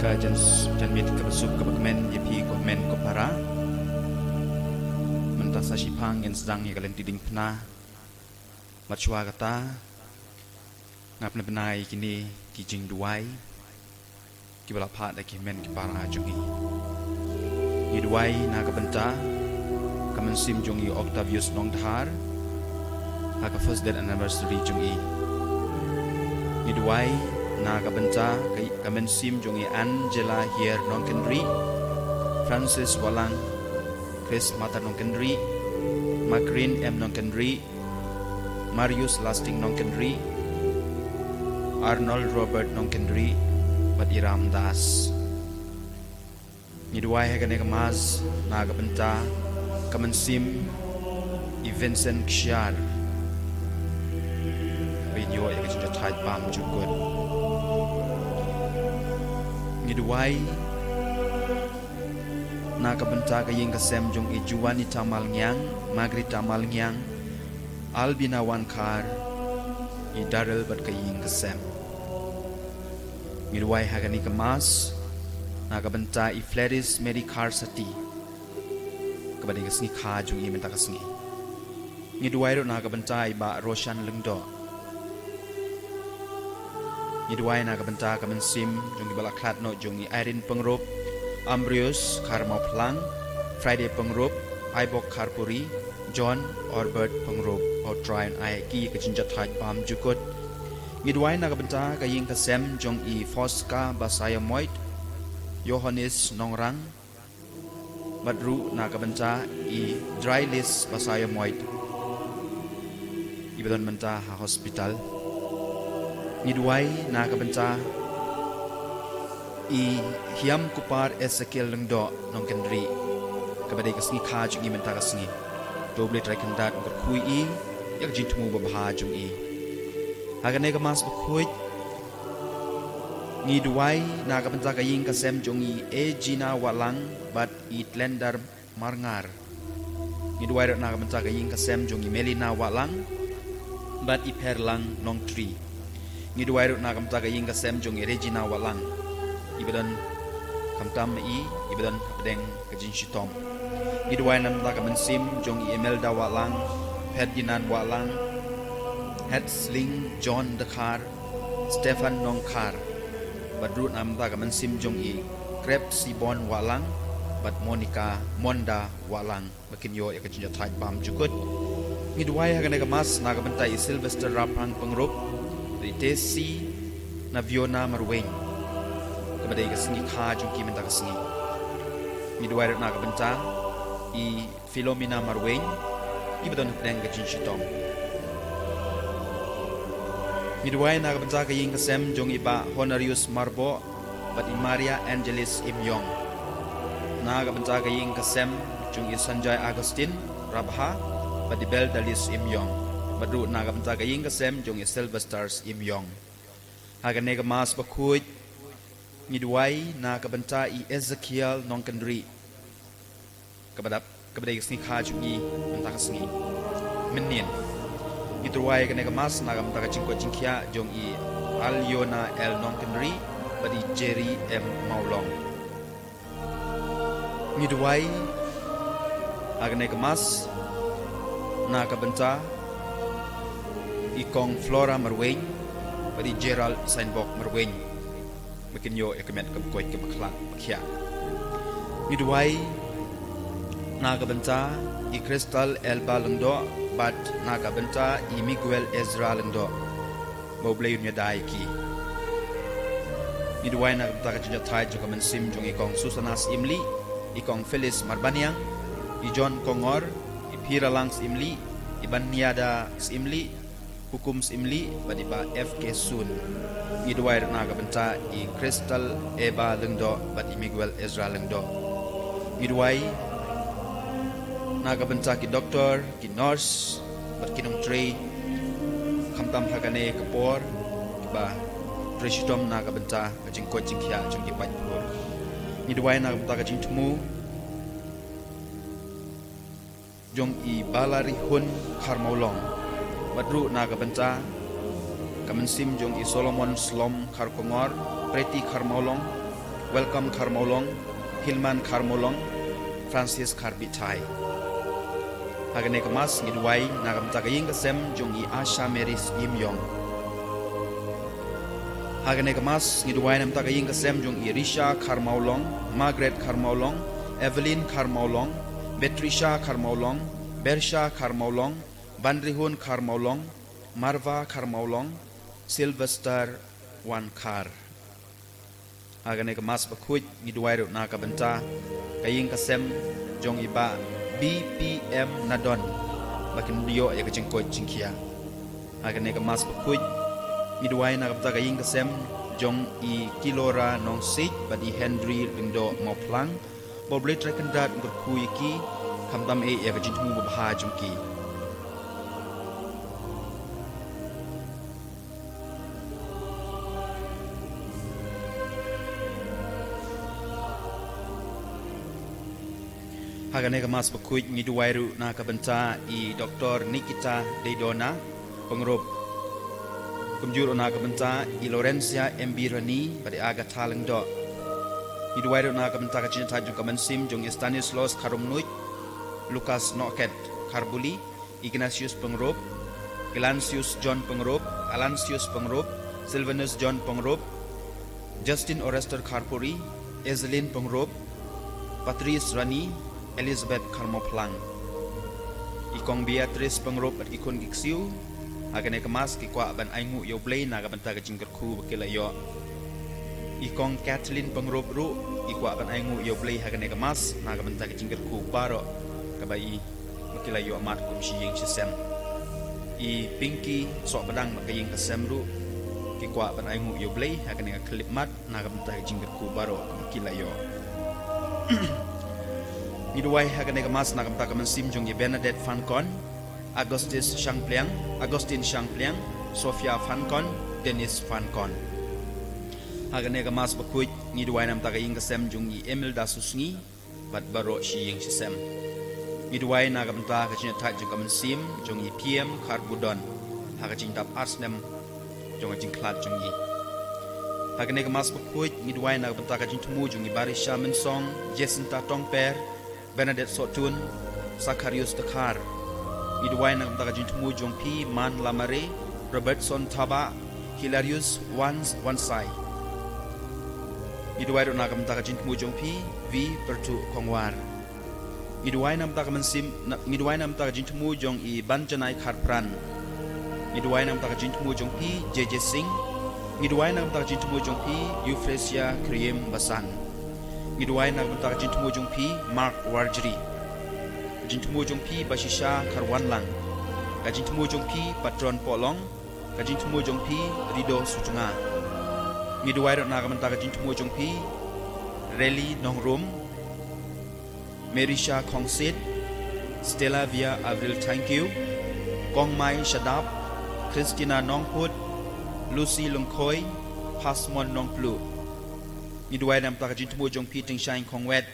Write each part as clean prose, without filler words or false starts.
ka jan mit ka besuk ka bagmen yepi ko men ko para mentah sa sipang yang sedang ye kalen tiding pna matchwa kata ngap na benai kini ki jing duai ki bala phat da ki men ki para jungi ni duai na ka benta ka men sim jungi Octavius Nongthar ha ka first death anniversary jungi ni duai na ka benta ka men sim jungi Angela here Nongkenri Francis Walang Chris Mata Nongkenri Makrin M Nongkenri Marius Lasting Nongkenri Arnold Robert Nongkenri Bat Iram Das Niduai hagane kamaz naga benta kamansim I Vincent Kshiar Binyo ya kecil thai pam jukut Niduai naga benta kaying kasem jong I Juwani Tamal Ngyang Magri Tamal Ngyang Albina Wankar I Darrell bat kaying kasem Midway hagani kemas nagabenta I Flaris Mary Carsati kabadi kasni kha jung I menta kasni Midway ro nagabenta I ba Roshan Lengdo Midway nagabenta kamen sim jung I bala klat no jung I Irene Pengrop Ambrius Karmau Plang Friday Pengrop Ibok Karpuri John Orbert Pengrop or Tryon Aiki kajinjat haj pam jukut Midway nagabenta kaying kasem jong I Fosca Basaya Moit Johannes Nongrang Madru nagabenta I Drylis Basaya Moit Ibadon menta ha hospital Midway nagabenta I Hiam Kupar Ezekiel Lengdo Nongkenri kabadai kasni kha jung I menta kasni doble trakendat berkui I yak jintmu babha jung I Hagane kamas bakhuit ni duai na kabenta kaying kasem jongi e jina walang bat itlender marngar ni duai na kabenta kaying kasem jongi melina walang bat iperlang nong tri ni duai na kabenta kaying kasem jongi regina walang ibadan kamtam I ibadan pedeng kajin shitom ni duai na kabenta kamensim jongi emelda walang Ferdinand walang Hedsling John Dakar Stefan Nongkar Badrut namda kaman sim jong I Krep Sibon Walang Bad Monica Monda Walang Makin yo ya kajinja thai pam jukut Midway hagane kamas nagabenta I Sylvester Rapang Pengrop Ritesi Naviona Marweng kabadai kasngi kha jong ki menta kasngi Midway nagabenta I Philomena Marweng ibadon pedeng kajin shitong Midway nagabenta kaying kasem jong iba Honorius Marbo bat I Maria Angelis Imyong nagabenta kaying kasem jong I Sanjay Agustin Rabha bat I Beldalis Imyong badru nagabenta kaying kasem jong I Sylvesters Imyong hagane kamas bakhuit Midway nagabenta I Ezekiel Nongkenri kabadai kasni kha jong I menta kasni menien Midway kane kamas nagam taka jingko jingkia jong I Aliona L Nongkenri badi Jerry M Maulong Midway agane kamas nagabenta ikong Flora Marweng badi Gerald Sainbok Marweng makin yo ekamet kabkoy kabakla bakya Midway nagabenta I Crystal Elba Lengdo bat nagabenta I Miguel Ezra Lengdo moble yunya dai ki Midway nagabenta kajinja thai joka mensim jong ikong Susanas Imli ikong Phyllis Marbanyang I John Kongor I Piralangs Imli I Banyada Imli Hukum Imli badiba FK Sun Midway nagabenta I Crystal Eba Lengdo bat I Miguel Ezra Lengdo Midway nagabenta ki doktor ki nurse bat kinong tray kamtam hagane kapor ba tresitom nagabenta kajing ko jingkya jong ipat pur Midway nagabenta kajing tumu jong I balari hun Karmaulong badru nagabenta kamensim jong I Solomon Slom Karkongor Preti Karmaulong Welcome Karmolong, Hilman Karmolong, Francis Karbitai. Hagane kemas ngidwai nagam tagaying kasem jong I Asha Meris Imyong. Hagane kemas ngidwai nam tagaying kasem jong I Risha Karmaulong, Margaret Karmaulong, Evelyn Karmaulong, Betricia Karmaulong, Bersha Karmaulong, Bandrihun Karmaulong, Marva Karmaulong, Sylvester Wankar. Hagane kemas bakuj ngidwai rut nakabenta kaying kasem jong iba BPM Nadon makin bio ya kejengkoi jingkia agane kemas bakuj midwai na kapta kaying kasem jong I Kilora nong sik badi Henry lindo moplang boble trekendat ngurku iki kamtam ya kejengmu babha jungki Hagane kemas bakuj ngidwairu na kabenta I Dr. Nikita Dedona pengrup kumjur na kabenta I Lorencia Embirani pada aga talang do ngidwairu na kabenta kacina tajung kamansim jong Stanislaus Karumnuj Lucas Noket Karbuli Ignatius pengrup Galancius John pengrup Alancius pengrup Sylvanus John pengrup Justin Orester Karpuri Ezelin pengrup Patrice Rani Elizabeth Karmoplang Ikong Beatrice pengrup at ikon giksiu agane kemas kikwa ban aingu yo blay naga banta kajingkerku bakila yo Ikong Kathleen pengrup ru ikwa ban aingu yo blay agane kemas naga banta kajingkerku baro kabai bakila yo amat kumsi yeng sisem I Pinky sok padang makayeng kasem ru kikwa ban aingu yo blay agane klip mat naga banta kajingkerku baro bakila yo Midway hagane kemas nakam takaman sim jong Bernadette Fancon, Augustin Shangpliang, Sofia Fancon, Dennis Fancon. Hagane kemas bakuj midway nam takaying kasem jong Emil Dasusngi, bat baro shiying sisem. Midway nakam takajin tak jong kaman sim jong PM Karbudon, hagajin tap arsnem jong ajing klat jong Hagane kemas bakuj midway nakam takajin tumu jong Barisha Mensong, Jacinta Tongper, Bernadette Sotun, Zacharias Dakar, midway ng tagajin tumu jong P. Man Lamare, Robertson Taba, Hilarius Wansai. Midway ng tagajin tumu jong P. V. Bertu Kongwar. Midway ng tagajin tumu jong I. Banjanay Karpran. Midway ng tagajin tumu jong P. JJ Singh. Midway ng tagajin tumu jong P. Euphrasia Kriem Basang. Midway na bentar jintumu jong P. Mark Warjri jintumu jong P. Bashisha Karwanlang kajintumu jong P. Patron Polong kajintumu jong P. Rido Sujunga Midway na bentar jintumu jong P. Reli Nongrum Merisha Kongsit Stella Via Avril Thank You Kongmai Shadap Christina Nongput Lucy Lungkoi Pasmon Nongplu Midway nam takajin tumu jong P. Ting Shine Kongwet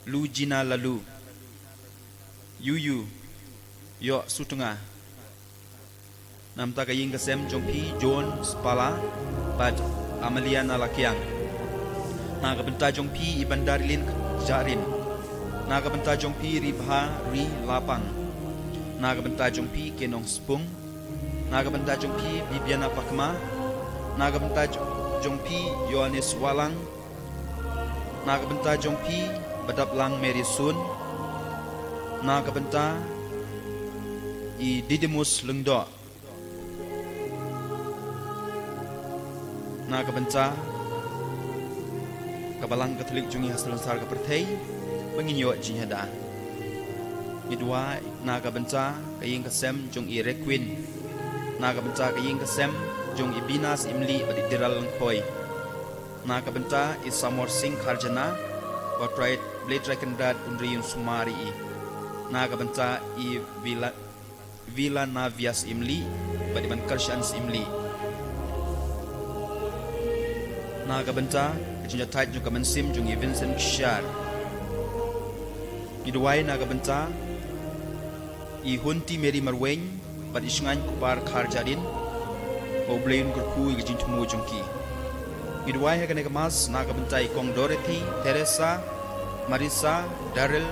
Lu Jina Lalu Yuyu Yo Sutunga Nam takaying kasem jong P. John Spala Pat Amalia Nalakiang Nagabenta jong P. Ibandarilin Jarin Nagabenta jong P. Ribha Ri Lapang Nagabenta jong P. Kenong Spung Nagabenta jong P. Bibiana Pakma Nagabenta jong P. Yohanes Walang Nagabenta jong P. Badaplang Mary Sun Nagabenta I Didymus Lungdo Nagabenta Kabalang Katolik jungi hasil sar kapertay Banginyo jinhada Midwa Nagabenta kaying kasem jong I Requin Nagabenta kaying kasem jong Ibinas Imli badi Diral Langkoi Nakabenta I Samor Singh Kharjana Portrait Blade Rekendad Undriyun Sumari Nakabenta I Villa Navias Imli badi Man Karshans Imli Nakabenta kajinjatat jong kamansim jong I Vincent Kishar Midway Nakabenta I Hunti Mary Marweng badi Isngan Kupar Kharjadin Oblain kurku gajin tumu jongki Ngidwai hakan ekamas na kabencai kong Dorothy, Teresa, Marisa, Daryl,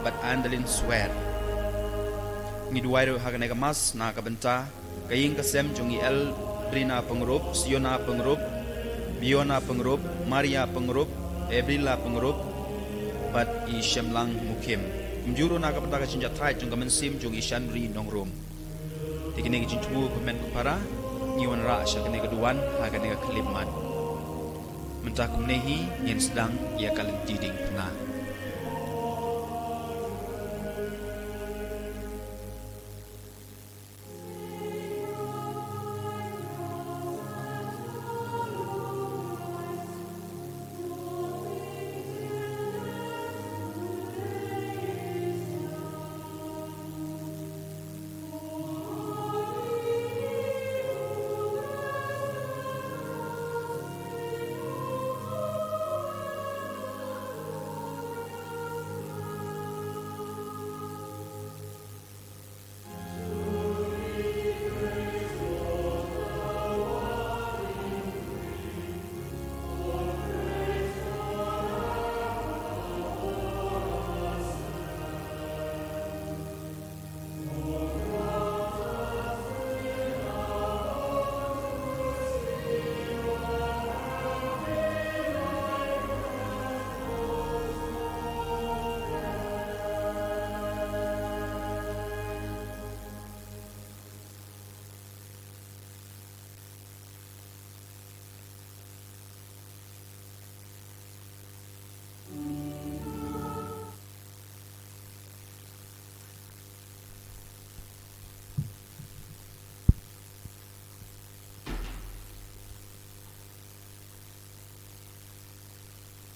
but Andalin swear. Ngidwai hakan ekamas na kabenca kaying kasem jungi El Brina pengrup, Siona pengrup, Biona pengrup, Maria pengrup, Ebrila pengrup, but I Shemlang mukim. Mjuru na kabenca kachinja thai jung kamensim jungi Shanri nongrum. Tikini kachinju pemen kupara, ngiwan ra syakane keduan hakane kelimat. Mencakum nehi yang sedang ia kalian diding pernah.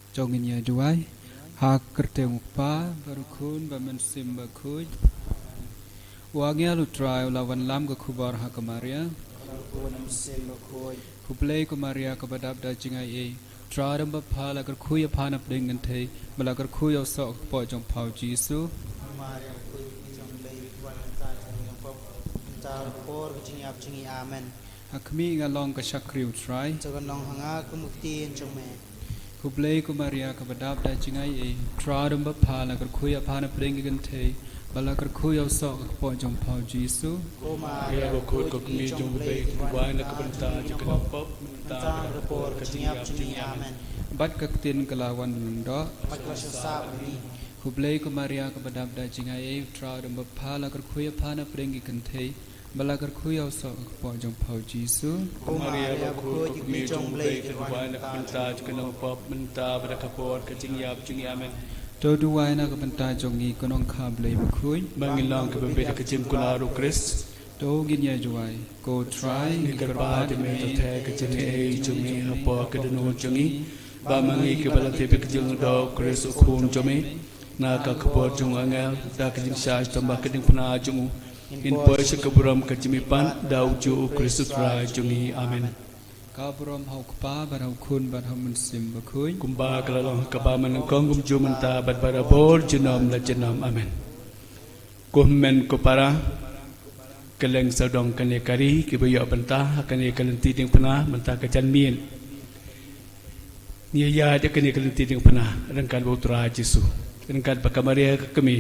Jongin duai hak kerteng pa barukun bamensim bakuj wangya lutrai lawan lam ke kubar hak Maria kuplay ko Maria kabadab da jingai e tradam bapal agar kuya panap dengan te malagar kuya sok po jong pau Jisu Amen. hakmi ngalong ka shakri utrai Jaganong hanga kumuktiin jome. kuplay ko Maria kabadab da jingai e tradam bapal agar kuya panap dengan te malagar kuya sok po jong pau Jisu Maria bakut ko kami jong bay kubain na kabanta jika pop Tang repor kecingap cini amen. bat kaktin kalawan do Maglasya ni. Kublay ko Maria kabadab da jingai e tradam bapal agar kuya panap dengan te malagar kuya sok po jong pau Jisu Maria bakut ko kami jong bay kubain na kabanta jika pop menta pada kapor kecingap cini amen. do duwai na kabanta jongi konong kablay bakui Mangilang kababit kecing kularu Chris do ginya duwai go try Nikarpa di mento te kecing e jumi hapo kedenu jongi ba mangi kebala tepe kecing do Chris ukun jomi na ka kapor jong angel da kecing syaj tambah keding puna jongu in boy sekaburam kecimipan da uju Kristus ra jongi amen. kabrom haukpa barau kun barau munsim bakui Kumba kalalong kabaman ng kong gumjumanta bat barabor jenom la jenom amen. Kuhmen ko para kaleng sadong kane kari kibayo banta kane kalanti ding pana banta kajan min. Niya ya de kane kalanti ding pana rangkan butra Jesu. Rangkan pakamaria kami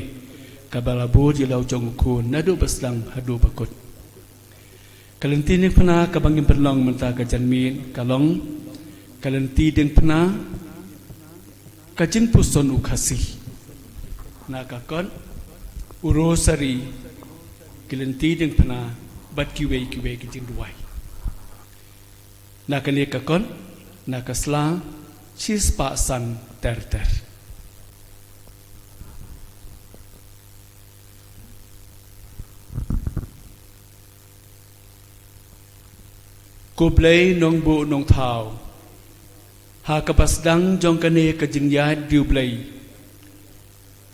kabalabur jilau jong kun nadu baslang hadu bakut. Kalanti ding pana kabangin perlong banta kajan min kalong kalanti ding pana kajin puson ukasi nakakon urosari kalanti ding pana bat kiwe kajin duwai nakane kakon nakasla chis pa san ter kublay nong bu nong thao ha kapasdang jong kane kajing ya diublay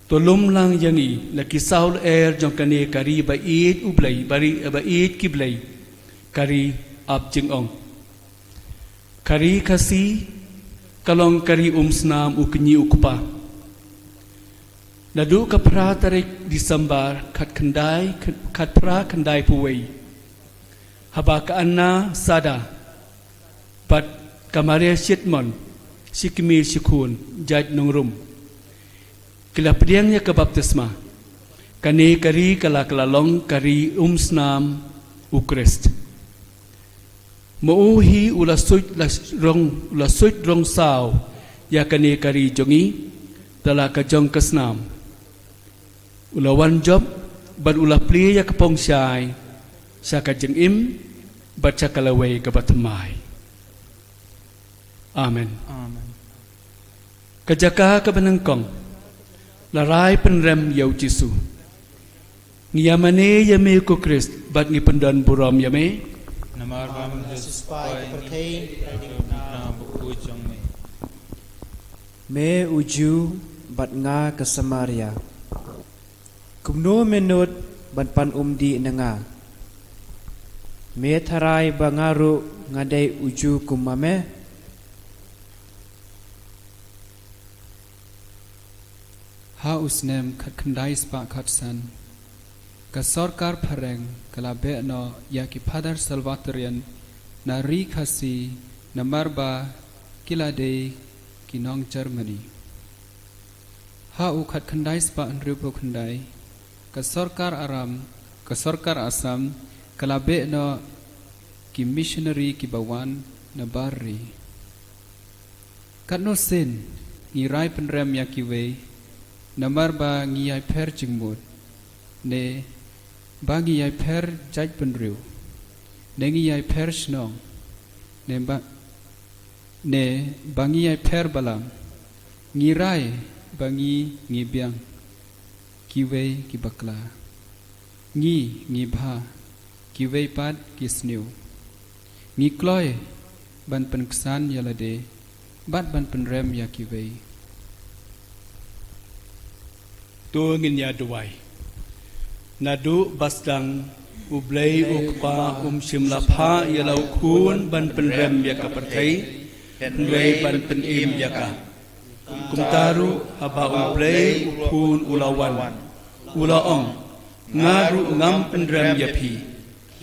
tolum lang yangi la kisaul air jong kane kari ba eat ublay bari ba eat kiblay kari ap jing ong kari kasi kalong kari snam ukni ukpa nadu kapra tarik disambar kat pra kandai puway haba ka anna sada pat Kamaria Shitmon, Shikimi Shikun, Jaj Nungrum. Kila pediangnya ke baptisma. Kani kari kalakalalong kari umsnam Ukrist. Mauhi ulasut rong sao ya kani kari jongi tala kajong kesnam. Ulawan job ban ulah pli ya kepong syai sya kajeng im baca kalawai kebatemai. Amen. Amen. Kajaka kebenengkong larai penrem yau Jisu. Ngiyamane yame ko Christ bat ngi pendan buram yame. Namar bam Jesus pai pertain na buku jong me. Me uju bat nga ke Samaria. Kumno menut ban pan di nga. Me tharai bangaru ngadai uju kumame. Ha usnem khat khandai spa khat san. Ka sarkar phareng kala be no ya ki father Salvatorian na ri khasi na marba kila de ki nong Germany. Ha u khat khandai spa an rupo khandai ka sarkar Assam kala be no ki missionary ki bawan na barri. Kat no sin ni rai penrem ya ki we na marba ngi ai per jingmut ne bagi ai per jaj penriu nengi ai per snong ne bangi ai per balam ngirai bangi ngibiang kiwe kibakla ngi bha kiwe pat kisniu ngi kloy ban penksan yalade bat ban penrem ya kiwe Tu ngin ya duwai. Nadu basdang ublay ukpa simlapha yalau kun ban penrem ya kapertai penrem ban penim ya ka kumtaru haba ublay ukun ulawan ulaong ngaru ngam penrem ya pi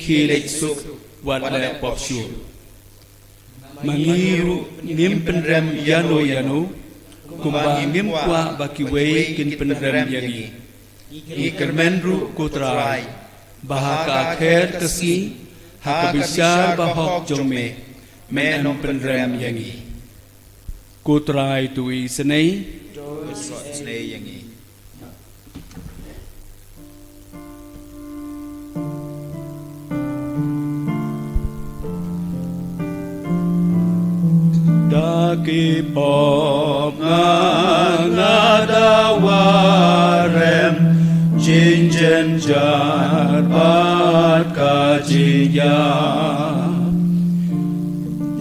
kilek suk wat le popshu mangiru ngim penrem yanu kumba ngim kwa bakiwei kin penrem yagi Ikermenru kutrai bahaka akhir kesi hakabisar bahok jongme menom penrem yangi kutrai tui senei Snei yangi. Daki pop ngadawarem Jinjen jarbat kajiya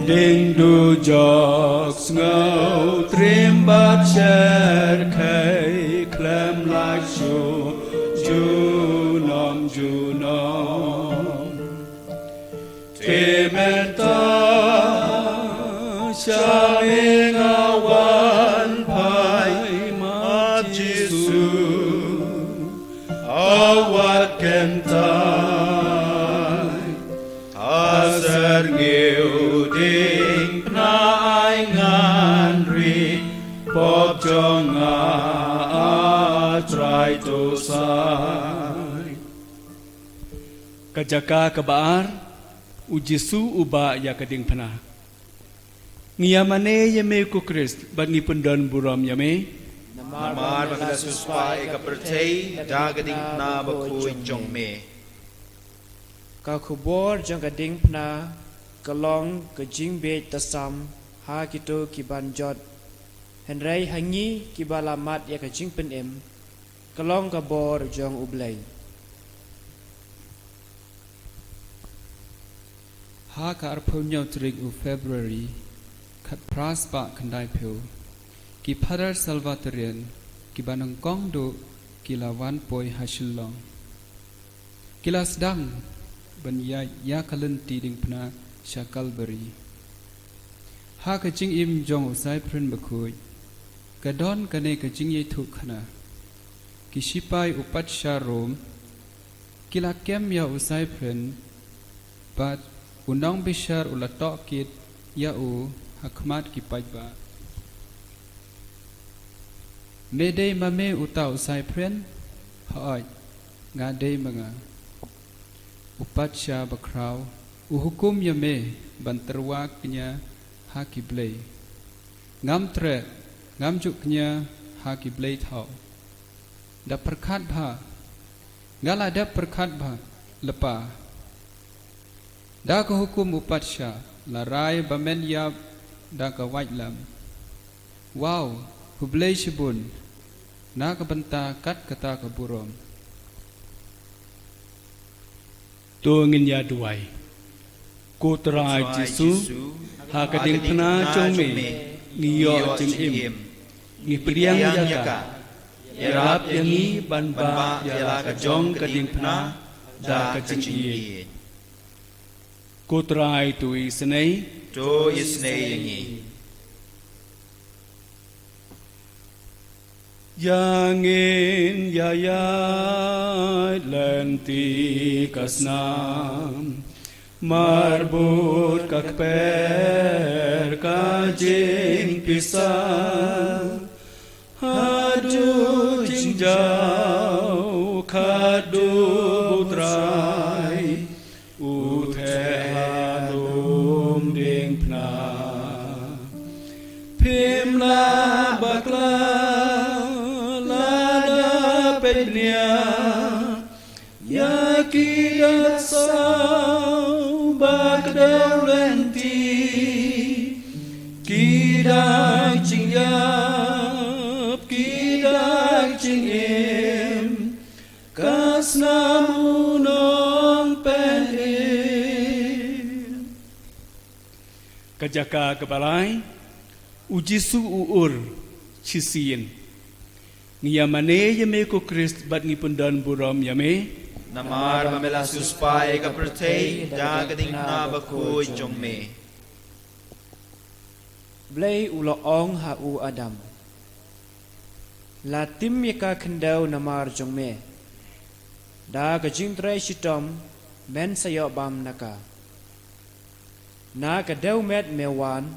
Ding du joks ngau trimbat sher kai klem like junom Temeta Shaling awan pai mat Jisu awat kentai asar ngiuding pnai nganri pop jonga atrai tosai kajaka kabar ujisu uba ya kading pna ngiyamane yame ku Christ bat ngi pendan buram yame Namar bagala suspa ikapertay dagading na bakuy jong me. Ka khubor jang kading pna kalong ka jingbe tasam ha kito kibanjot henrai hangi kibalamat ya ka jingpen em kalong ka bor jong ublay ha ka arphonyau trik u February khat praspa khandai pheu ki Father Salvatorian ki banang kong do ki lawan poi hasilong kilas dang ban ya kalen ti ding pna shakalbari ha ka jing im jong usai prin bakui ka don kane ka jing ye thu khana ki sipai upat sharom kila kem ya usai prin bat undang bishar ulatok kit ya u hakmat ki pai ba me dei ma me utau sai phren hoi nga dei manga upatsha bakrau uhukum ya me banterwa knya haki blei ngam tre ngam juk knya haki blei thau da perkhat bha ngala da perkhat bha lepa da ko hukum upatsha larai bamen ya da ka wait lam wow hublei shibun na ka banta kat kata ka burom tu ngin ya duai ko trai Jesu ha ka ding phna chong me ni yo ching im ni priang ya ka yarap yang ni ban ba ya la ka jong ka ding phna da ka ching ye ko trai tu i snei to isnei yangi Yangin ya lenti kasnam marbut kakper kajing pisang hadu jingjau kadu butrai uthe halum ding pna pimla bakla Penya yakidat sau bakdau lenti kidak cingyap kidak cingim kasnamunong penim kajaka kebalai ujisu uur chisien Ngiyamane yame ko Christ bat ngi pundan buram yame namar mamela suspai ka pertei da kading na bakuy jong me Blei ulo ong ha u Adam La tim yaka kendau namar jong me Da ka jing trai shitom men sayo bam naka Na ka deu met mewan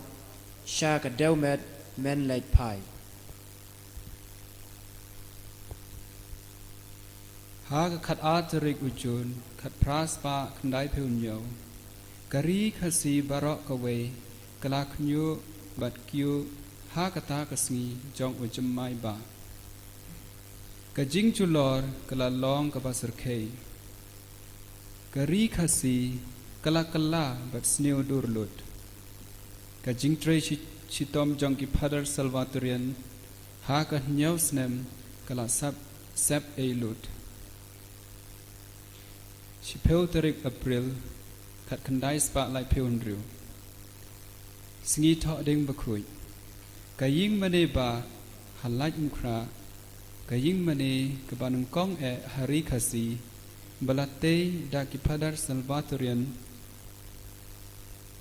sha ka deu met men lait pai ha ka khat a tarik ujun khat pras pa khandai phun yo kari khasi barok ka we kala khnyu bat kyu ha ka ta ka sngi jong ujum mai ba ka jing chulor kala long ka basar khei kari khasi kala kala bat sneu dur lut ka jing tre chitom jong ki father salvatorian ha ka nyau snem kala sap e lut Chipeu tarik April kat kendai spa lai peun riu Singi thọ ding bakui Kaying mane ba halaj mukra Kaying mane kebanung kong hari khasi Balate da ki padar salvatorian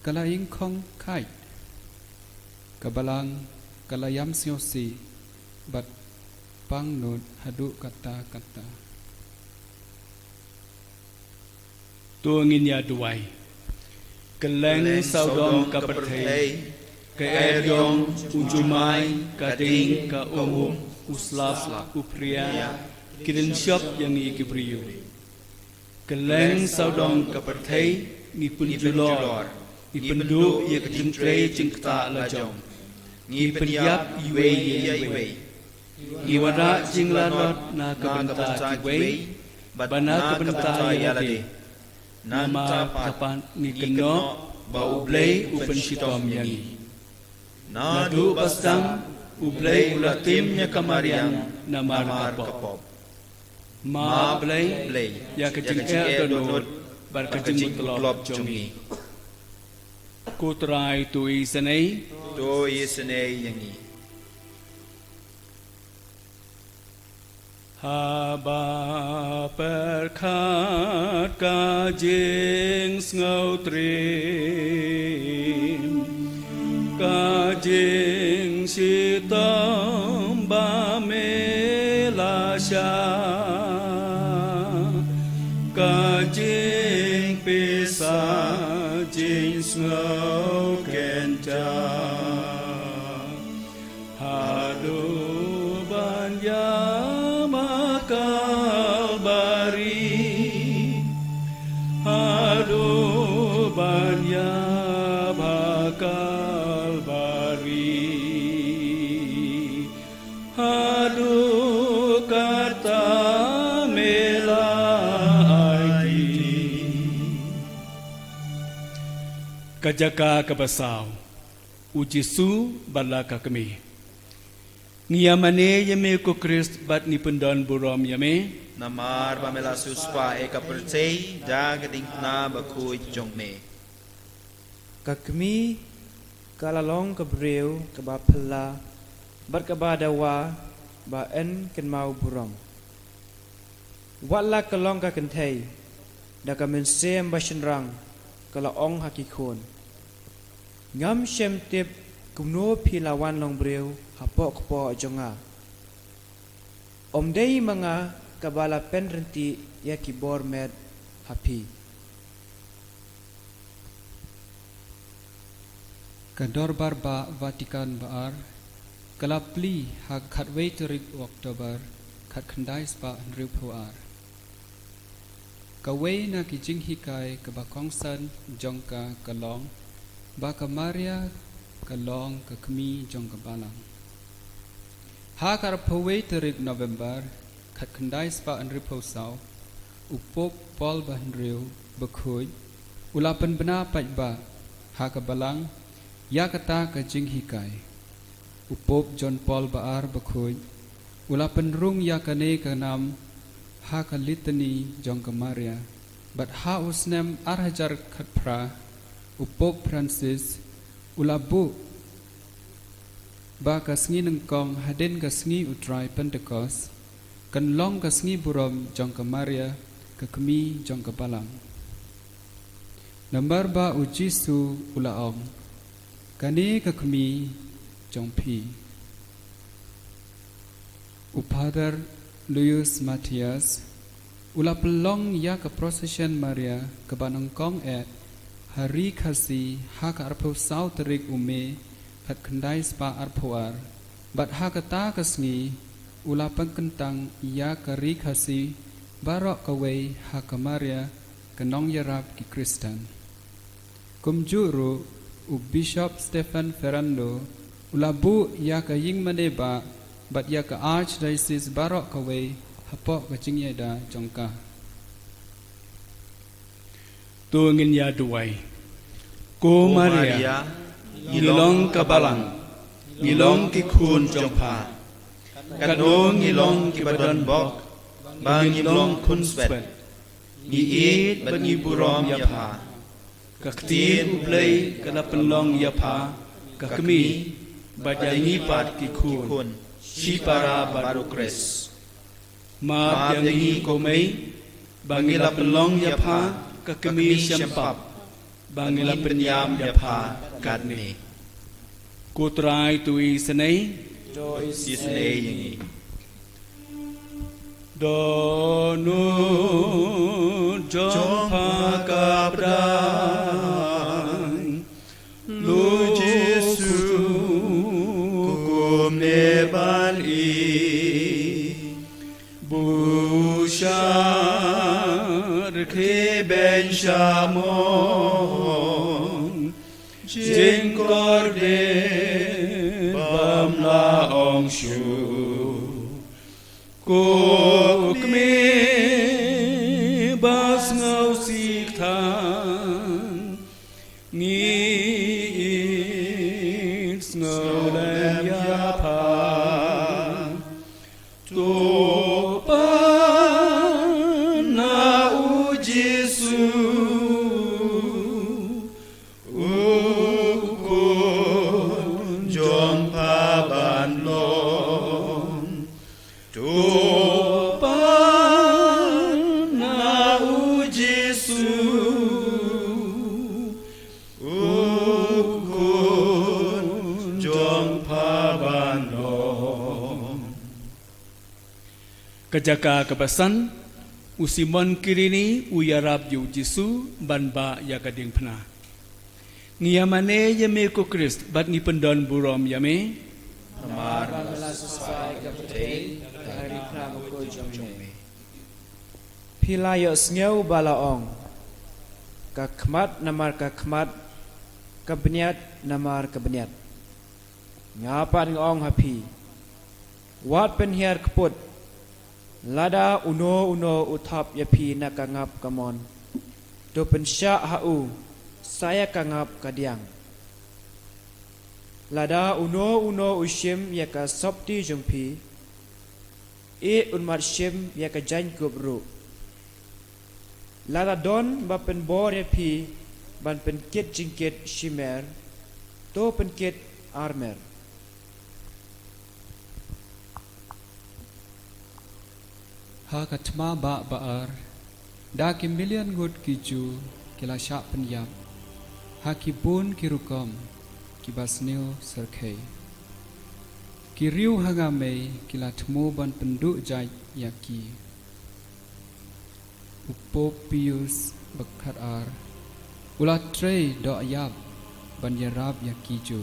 Kalaying kong kai Kabalang kalayam siosi Bat pang nod hadu kata Tu ngin ya duai keleng saudom ka perthei ka eryong ujumai ka ding ka uslap upria kirin syop yang i kibriu keleng saudom ka perthei ni punjulor ni pendu ye ka jingtre jingta la jom ni penyap iwe ye ni wada jinglanot na ka benta kiwe bana ka benta ya lade Nama kapan ni keno ba ublei upen shitom yangi Nadu bastang ublei ulatimnya kamarian namar kapop Ma blei ya kejengkel donut bar kejeng telop jongi Kutrai tui senei yangi Haba perkhat kajing ngau trim kajing sitam ba melasya kajing pisa jing ngau kenca Raja Hadu banya makalbari Hadu banya makalbari Hadu kata Kajaka kabasau ujisu balaka kami ngiyamane yame ko Christ bat ni pendon burom yame Namar pamela suspa eka percay jagading na bakuy jongme. Kakmi kalalong kabreu kabapela berkabadawa ba en ken mau buram. Wala kalong ka kentay da kamen sem bashenrang kala ong hakikon. Ngam shem tip kumno pilawan long breu hapok po jonga. Omdei mga kabala penrenti ya kibor med happy. Kador barba Vatikan baar kalapli hak khatwei terik Oktober khat khandai spa riu puar. Kawei na kijing hikai kabakongsan jongka kalong baka Maria kalong kakmi jongka balang. Hakar pawei terik November khat khandai spa riu pusau upok Paul bahnriu bakhuj ulapan bena pajba hakabalang yakata kajing hikai upop John Paul baar bakhuj ulapan rung yakane kanam hakalitani jongka Maria but ha usnem arhajar khatpra upop Francis ulabu ba kasngi nengkong haden kasngi utrai Pentecost kan long kasngi burom jongka Maria kakmi jongka balang nambar ba ujisu ulaong kani kakmi jongpi upadar Louis Matthias ula pelong ya ke procession Maria ke banangkong hari kasi hak arpo sau terik ume hat kendai spa arpoar bat hakata kasngi ula pengkentang ya ke ri kasi barok kawei hak Maria kenong yarap ki Kristen kumjuru u Bishop Stephen Ferrando ulabu ya ke ying maneba bat ya ke Archdiocese barok kawei hapok ke jingyeda jongka tu ngin ya duai ko Maria ngilong kabalang ngilong ki khun jongpa kanong ngilong ki badan bok bang ngilong khun swet ngi it ban ngi burom ya pha kaktin ublei kana penlong ya pha kakmi badangi pat ki khun Shipara baru kres maaf yang ini komei bangila pelong ya pha kakmi syempap bangila penyam ya pha kadni kutrai tui senei Do is Isnei yangi. donu jompa kabran lu Jesu kum neban i bushar ke ben shamon jengkor de bamla ong shu Kok me bas ngau sik thang Ngin ngau lem ya pa To pa na u Jesu Ukun jom pa ban long na u Jesu ukun jong pabanom kajaka kabasan usimon kirini uyarab yu Jesu banba yakading pna Ngiyamane yame ko Christ bat ni pendon burom yame Namar Pamela sesuai ke pertei hari pramuko jomne. Pilayo sngeu balaong. Kakmat namar kakmat kabniat namar kabniat. Ngapan ngong hapi. Wat penhiar keput. Lada uno utap yapi nakangap kamon. Do pensya hau saya kangap kadiang. Lada uno ushim yaka sopti jengpi. Unmat shim yaka jan kubru. Lada don ba pen bor yapi ban pen kit jingkit shimer. Do pen kit armer. Ha katma ba baar da ki million gut kiju kila syak penyap ha ki bun ki rukom ki basneu serkei ki riu hangame kila temu ban penduk jai yaki upo pius bekat ar ula trei do ayab ban yarab yaki ju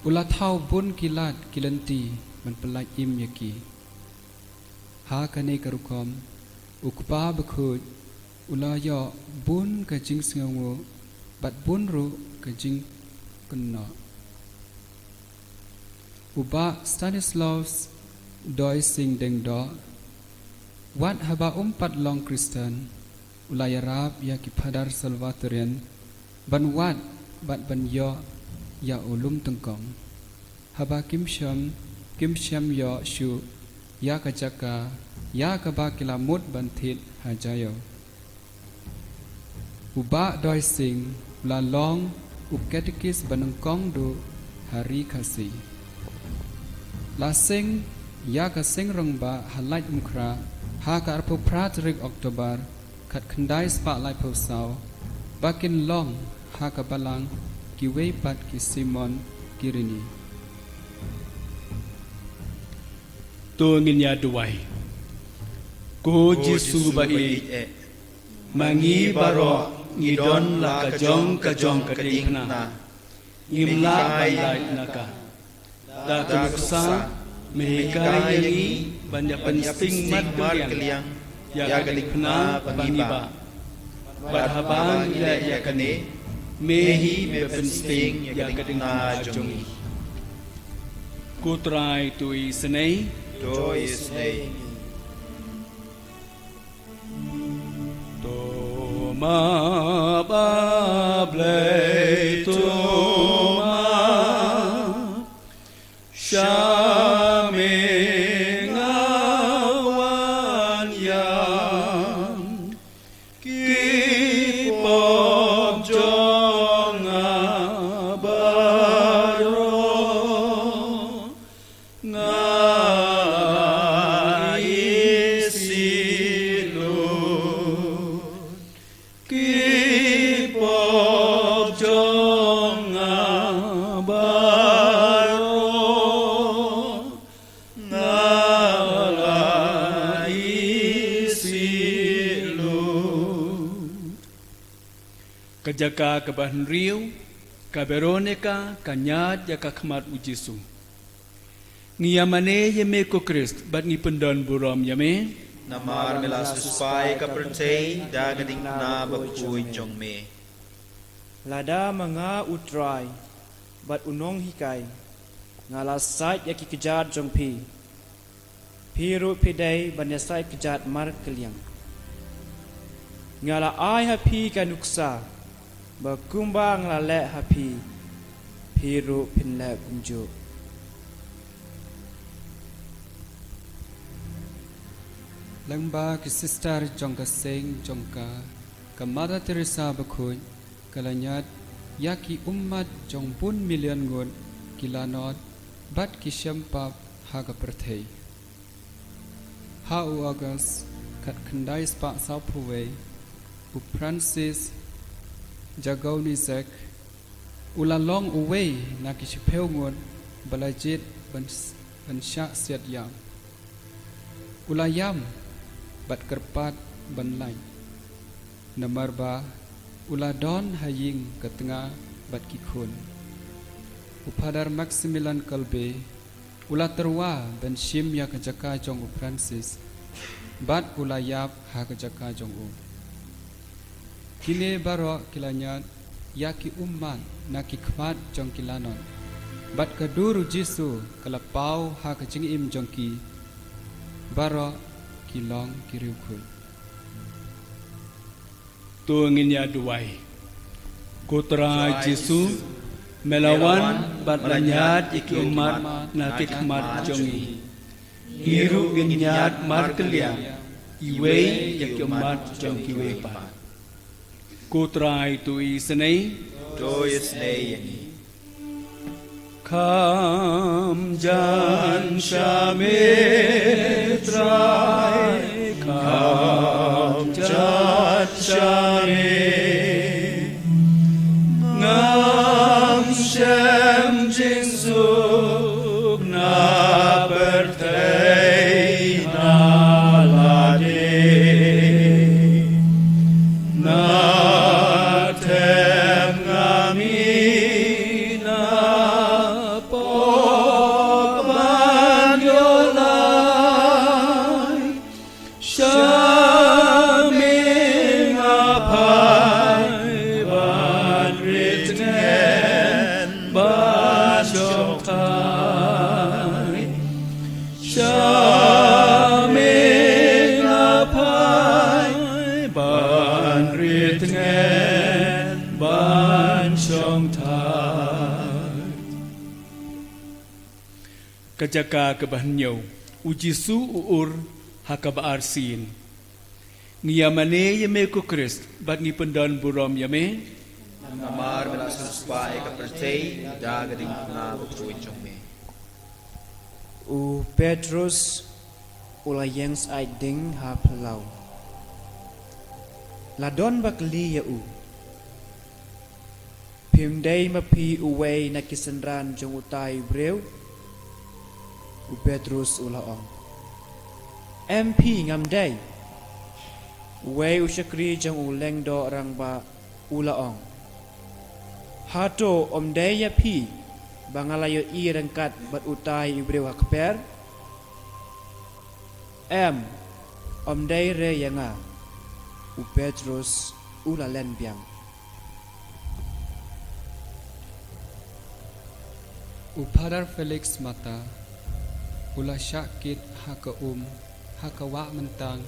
ula thau bun kilat kilanti ban pelaj im yaki ha kane karukom ukpa bekhut ulaya bun ka jing sngawo bat bun ru ka jing kenna uba Stanislaus doi sing deng do wat haba umpat long Kristen ulaya rap ya ki padar Salvatorian ban wat bat ban yo ya ulum tengkong haba kim sham yo shu ya kajaka ya kabakila mut bantit hajayo uba doi sing la long uketikis banengkong do hari kasi la sing ya ka sing rongba halai mukra ha ka arpo pratrik Oktober kat khandai spa lai posau bakin long ha ka balang ki wei pat ki Simon kirini to nginya duwai ko Jesu bai mangi baro ngidon la kajong kading na ngimla balai naka da tuksa mehika yangi banya pensing mat keliang ya galikna pangiba barhabang ila ya kane mehi me pensing ya kadingna jongi kutrai tui senei Do is nay. Toma bable toma shaming awan yang kipom jong abaro Kajaka kabahan riu, kaberoneka, kanyat ya kakmat ujisu. Ngiyamane yame ko Christ, bat ni pendon burom yame. Namar melas suspai ka pertei da gading na bakuy jong me. Lada mga utray, bat unong hikay, ngalasait yaki kejat jong pi. Piru pidai banyasai kejat mar keliang. Ngala ai hapi kanuksa, bakumbang lalek hapi, piru pinlek kumjuk. Langba ki sister jongka seng jongka ka Mother Teresa bakhuj kalanyat yaki ummat jong pun million gon kilanot bat ki syempap haga perthei ha u August kat khandai spa saupuwe u Francis Jagoni Zek ulalong uwe na ki chipeu ngon balajit ban syak siat yang ulayam bat kerpat ban lai namarba Ula don haying ketengah bat kikun. Upadar Maximilian Kolbe, ula terwa ben shim ya kejaka jong Francis, bat ula yap ha kejaka jong Kini baro kilanya yaki umman naki khmat jong kilanon, bat kaduru Jisu kalapau ha kejing im jong ki, baro kilong kiriukul. Tuangin ya duai. Kutra Jesu melawan bat lanyat iki umat na kikmat jongi. Hiru ginyat mar keliang. Iwe iki umat jong kiwe pa. Kutra itu isenei. Joyous day. Kam jan shametrai. Kam jan shametrai. Ngam shem jinsuk na bertei na lade na tem ngami na popan yolai shaming apai ban ritnen ban joktai shaming apai ban ritnen ban joktai kajaka kebahnyo ujisu uur hakabaar sin ngiyamane yame ko Christ bat ni pendan burom yame Namar melasus bae kapertei daga ding na buktuin jong me. U Petrus ula yengs ai ding ha pelau. Ladon bakli ya u. Pimdei mapi uwei na kisendran jong utai breu. U Petrus ula ong. MP ngam dai. Uwei usyakri jong uleng do rang ba ula ong. Hato omdei ya pi bangalayo i rengkat bat utai ibreu hakper. Omdei re yanga. U Petrus ula len biang. Upadar Felix mata, ula syakit haka haka wak mentang,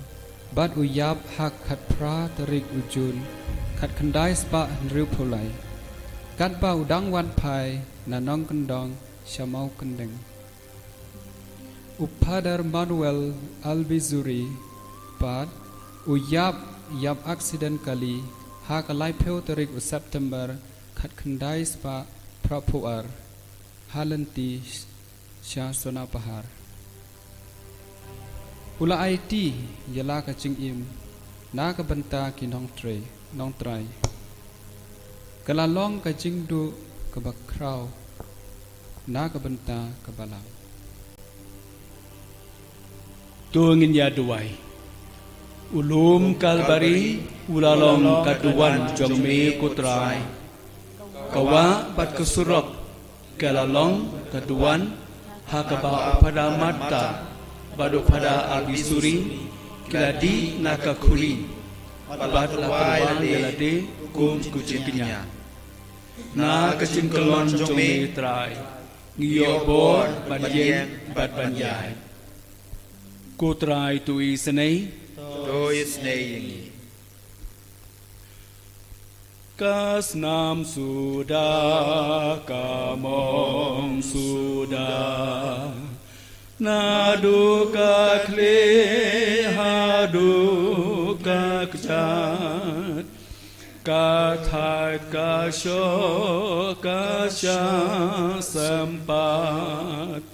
bat uyab hak kat pra terik ujun, kat kendai spa riu pulai, kat ba udang wan pai, nanong kendong, syamau kendeng. Upadar Manuel Albizuri, bat uyab yab aksiden kali, hak alai peu terik u September, kat kendai spa prapuar. Halanti Syah Sona Pahar Ula IT Yala Kacing Im Na Kabenta Ki Nong Trai Kalalong Kacing Du Kabakraw Na Kabenta Kabalang tuangin ya duai ulum kalbari ulalong kaduan jong me kutrai kawa bat kesurok kalalong kaduan hakaba pada mata badu pada albisuri kiladi nakakuri bat lakuan gelade kum kucingnya na kacing kelon jong me trai ngiyobor banjeng bat banjai kutrai tu isenei Joyous day. Kas nam sudah kamong sudah naduka kle haduka kejat kathai kasyo kasya sempat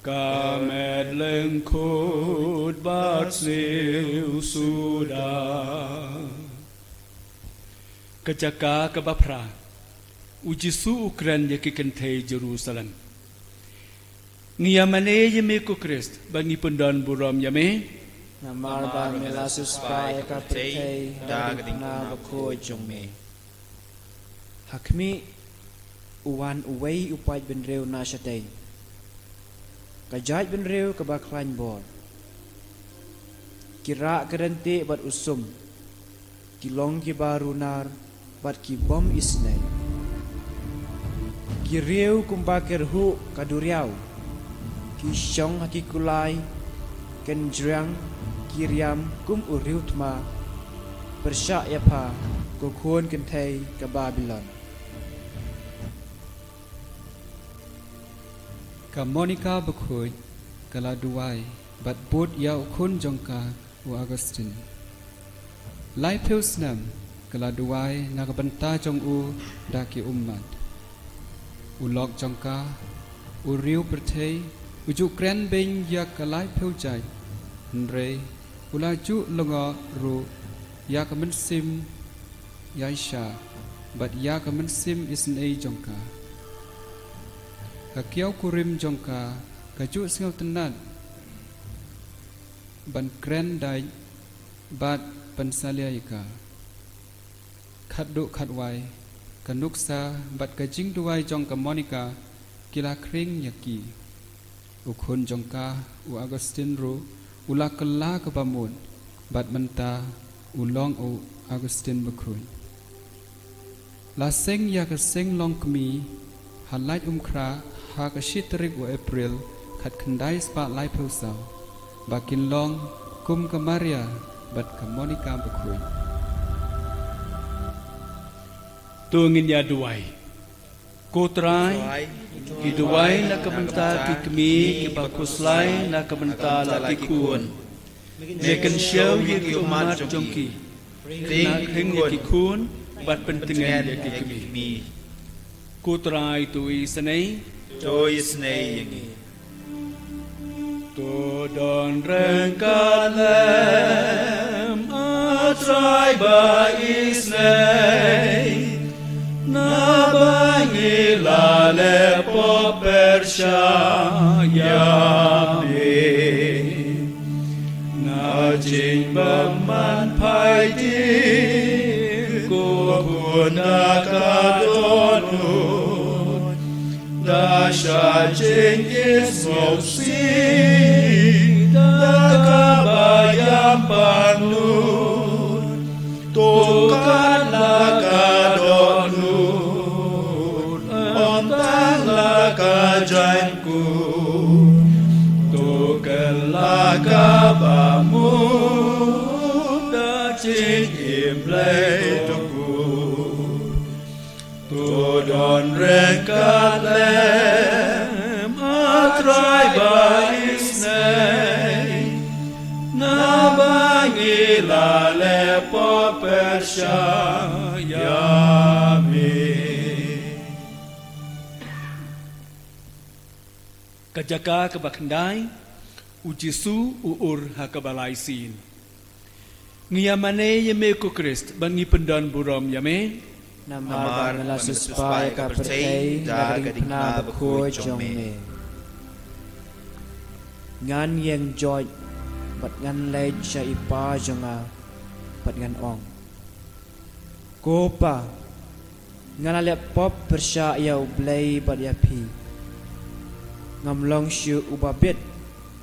kamet lengkut bat siu sudah kejaka kebapra ujisu ukran yaki kentei Jerusalem ngiyamane yame ku Christ bangi pendan buram yame Namar ba melasus pa eka pertei daga ding na bako jong me. hakmi uwan uwei upai ben reu na shatei kajaj ben reu ka ba klan bor kira kerente bat usum kilong ki baru nar bat ki bom isnai ki reu kumba kerhu kaduriau ki syong haki kulai ken jrang kiriam kum uriu tma persya yapa ko khon ken thai ka Babylon ka Monica bakhoy kala duwai bat bot yaw khun jongka u Augustine lai peusnam kala duwai nakabanta jong u daki ummat u lok jongka u riu perthei uju kren beng yak kalai peujai nre ulaju longo ru yakamen sim yaisha bat yakamen sim isn ei jongka ka kiau kurim jongka ka ju singau tenat ban kren dai bat ban saliaika khat du khat wai ka nuksa bat ka jing duai jong ka Monica kila kring yaki u khun jongka u Augustine ru ula kala ka bamun bat menta u long u Augustine bakun la seng ya ka seng long kmi halait kra ha ka shitrik u April khat khandai spa lai phusau bakin long kum ka Maria bat ka Monica bakun tu ngin ya duai ko trai ki duai na kabanta ki kmi ki bakuslai na kabanta la ki kun mekan show ye ki umat jongki na kheng ye ki kun bat pentingan ye ki kmi ko trai tu isnei Joy isnei yangi to don rengkalem atrai ba isnei na bangi la le po persya ya be na jing baman pai ti ko puna ka donu da sha jing is mo si da ka bayam panu to ka la ka donu kajanku to kelaka bamu da cing play tuku to don rekalem atrai ba isnei na bangi la le po persya ya kajaka kabakndai ujisu uur hakabalai sin ngiyamane yeme ko Christ bangi pendan buram yame namar la suspai ka pertei da gading na bakho jong me ngan yang joy bat ngan lai cha ipa jonga bat ngan ong ko pa ngan le pop persya ya ublai bat ya pi ngam long shu ubabet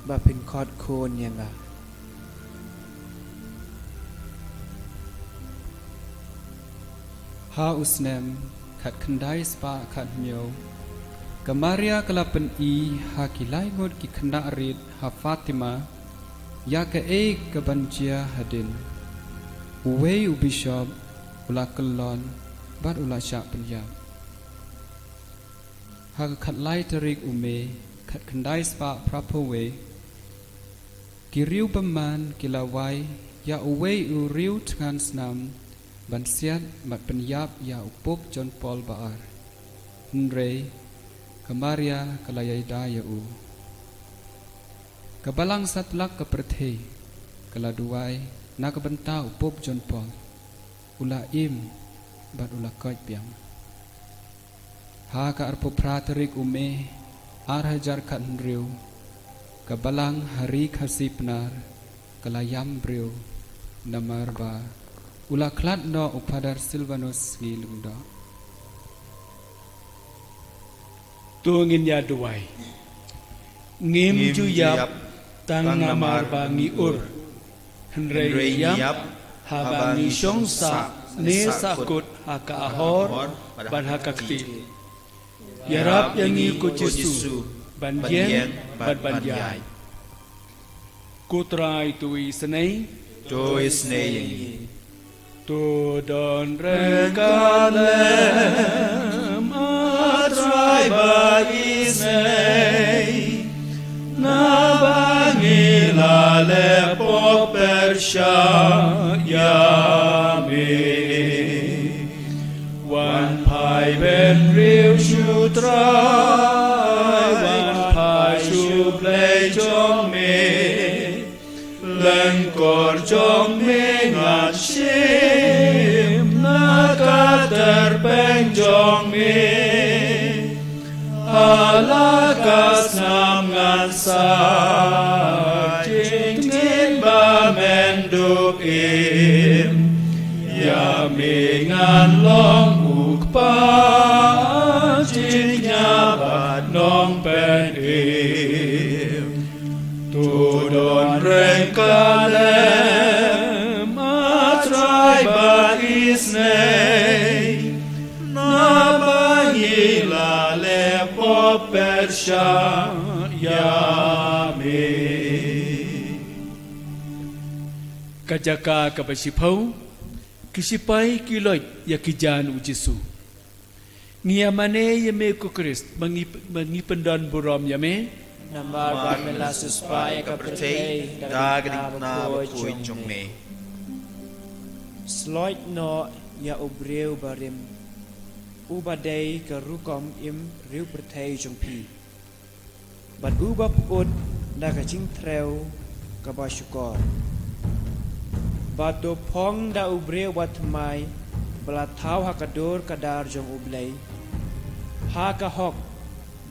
ba pin khot khon yanga ha usnem khat khandai spa khat myo ka Maria kala pen i ha kilai ngot ki khanda rit ha Fatima ya ka e ka banjia hadin uwei u bishop ula kelon bat ula sha penyap ha khat lai tarik ume khat khandai spa prapowe kiriu paman kilawai ya uwei u riu tngan snam ban siat mat penyap ya upok John Paul baar nre kamaria kalayai daya u kabalang satlak kaperthe kala duai na kabenta upok John Paul ula im bat ula koi piang ha ka arpo praterik ume ar hajar kat nriu kabalang hari khasipnar kalayam briu namar ba ula klat no upadar Silvanus gi lungda ตัวเงินยาด้วยงิมจุยับตั้งนามารบางีอุรหันเรยยับฮาบางีชงสะเนสะกุดฮากาฮอร์บันฮากติยารับยังงีกุจิสุบันเย็นบันบรรยายกูตรายตุยสนัย Joyce Naying. ตัวดอนเรกาเลมาตรายบาอิสเนยนาบางิลาเลปอเปรชายาเมวันพายเป็นริวชูตรายวันพายชูเพลย์จงเมLengkor jong mengat shim nakater peng jong me alakas nam ngan sa jing ngin ba menduk im ya me ngan long uk pa jing nyabat nong pen im Tudon rengkalem atrai ba isnei nabahi la lepo persha yame Kajaka kabasipau kisipai kiloi yakijan ujisu Ngiamane yame ku Christ mangi pendon burom yame Namar ban melasus pai ka pertei Dagring na bakui jong me. Sloit no ya ubreu barim Ubadei ka rukom im riu pertei jong pi Bat ubap ud da ka ching treu ka ba syukor Bat do pong da ubreu wat mai Bala thau hakador kadar jong ublei Ha ka hok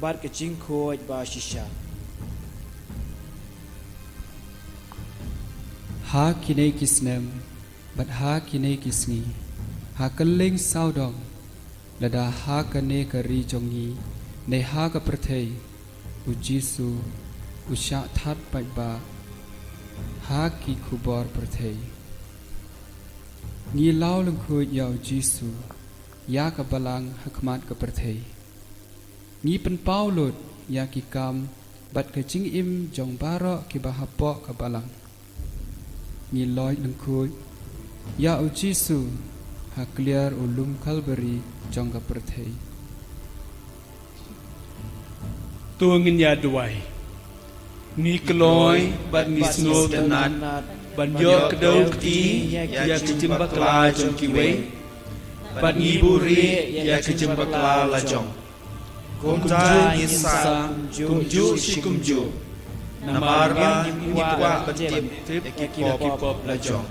bat ka ching khoj ba shisha Ha kinai kisnem bat ha kinai kisni ha kaleng saudong lada ha kane kari jongi ne ha ka prathei u jisu u sha that pai ba ha ki khubor prathei ngi law lung khoi yaw jisu ya ka balang hakmat ka prathei ngi pen paulot ya ki kam bat ka ching im jong baro ki ba ha po ka balang Ngi loy ng kuy Ya u Jisu Ha clear ulum Calvary Jongga perthei Tua ngin ya duai Ngi keloy Bat ngi snol tenat Ban yo kedau kti Ya kejimba kela jong kiwe Bat ngi buri Ya kejimba kela la jong Kumja ngisa kumju si kumju. Namarba ngitwa batip ekipop la jong.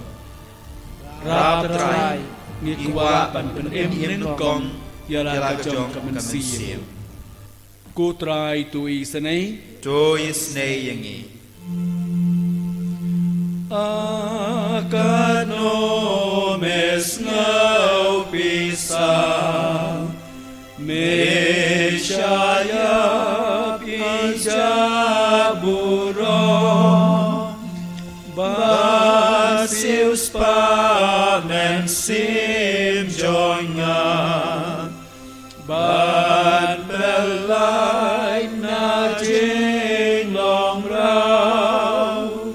Rap trai Ngitwa ban pen em nukong Ya la jong kamen siyo Ku trai tui sanay Joyce Naying. Akano mes ngau pisa Meshaya pijaburo Basius pamen sim jonga Ban belai na jing long rau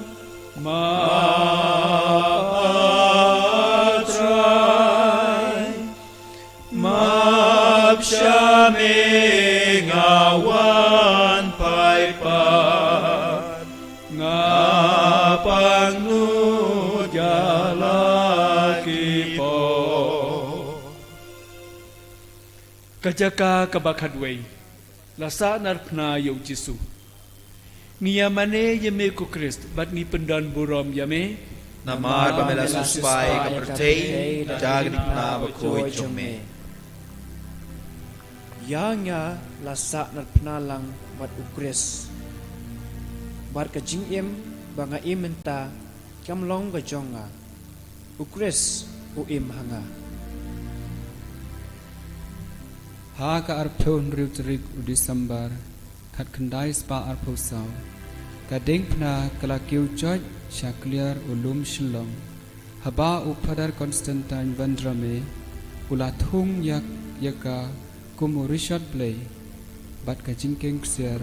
Mapsyami ngawan paipat ngapang nujalaki po Kajaka kabakadway lasa narpna yaw Jisu Ngiyamane yame ku Christ bat ni pendan burom yame Namar pamela suspai kapertei Dagrik na bakui jong me. Yanga lasa narpnalang bat ukres Bar ka jingim banga imenta kamlong ka jonga Ukres uim hanga ha ka arphon riu trik u December khat khandai spa arpho saw ka ding phna kala kiu choj shakliar ulum shillong haba u Father Constantine Vandrame ula thung yak yaka kumu Richard Blay bat ka jingkeng siar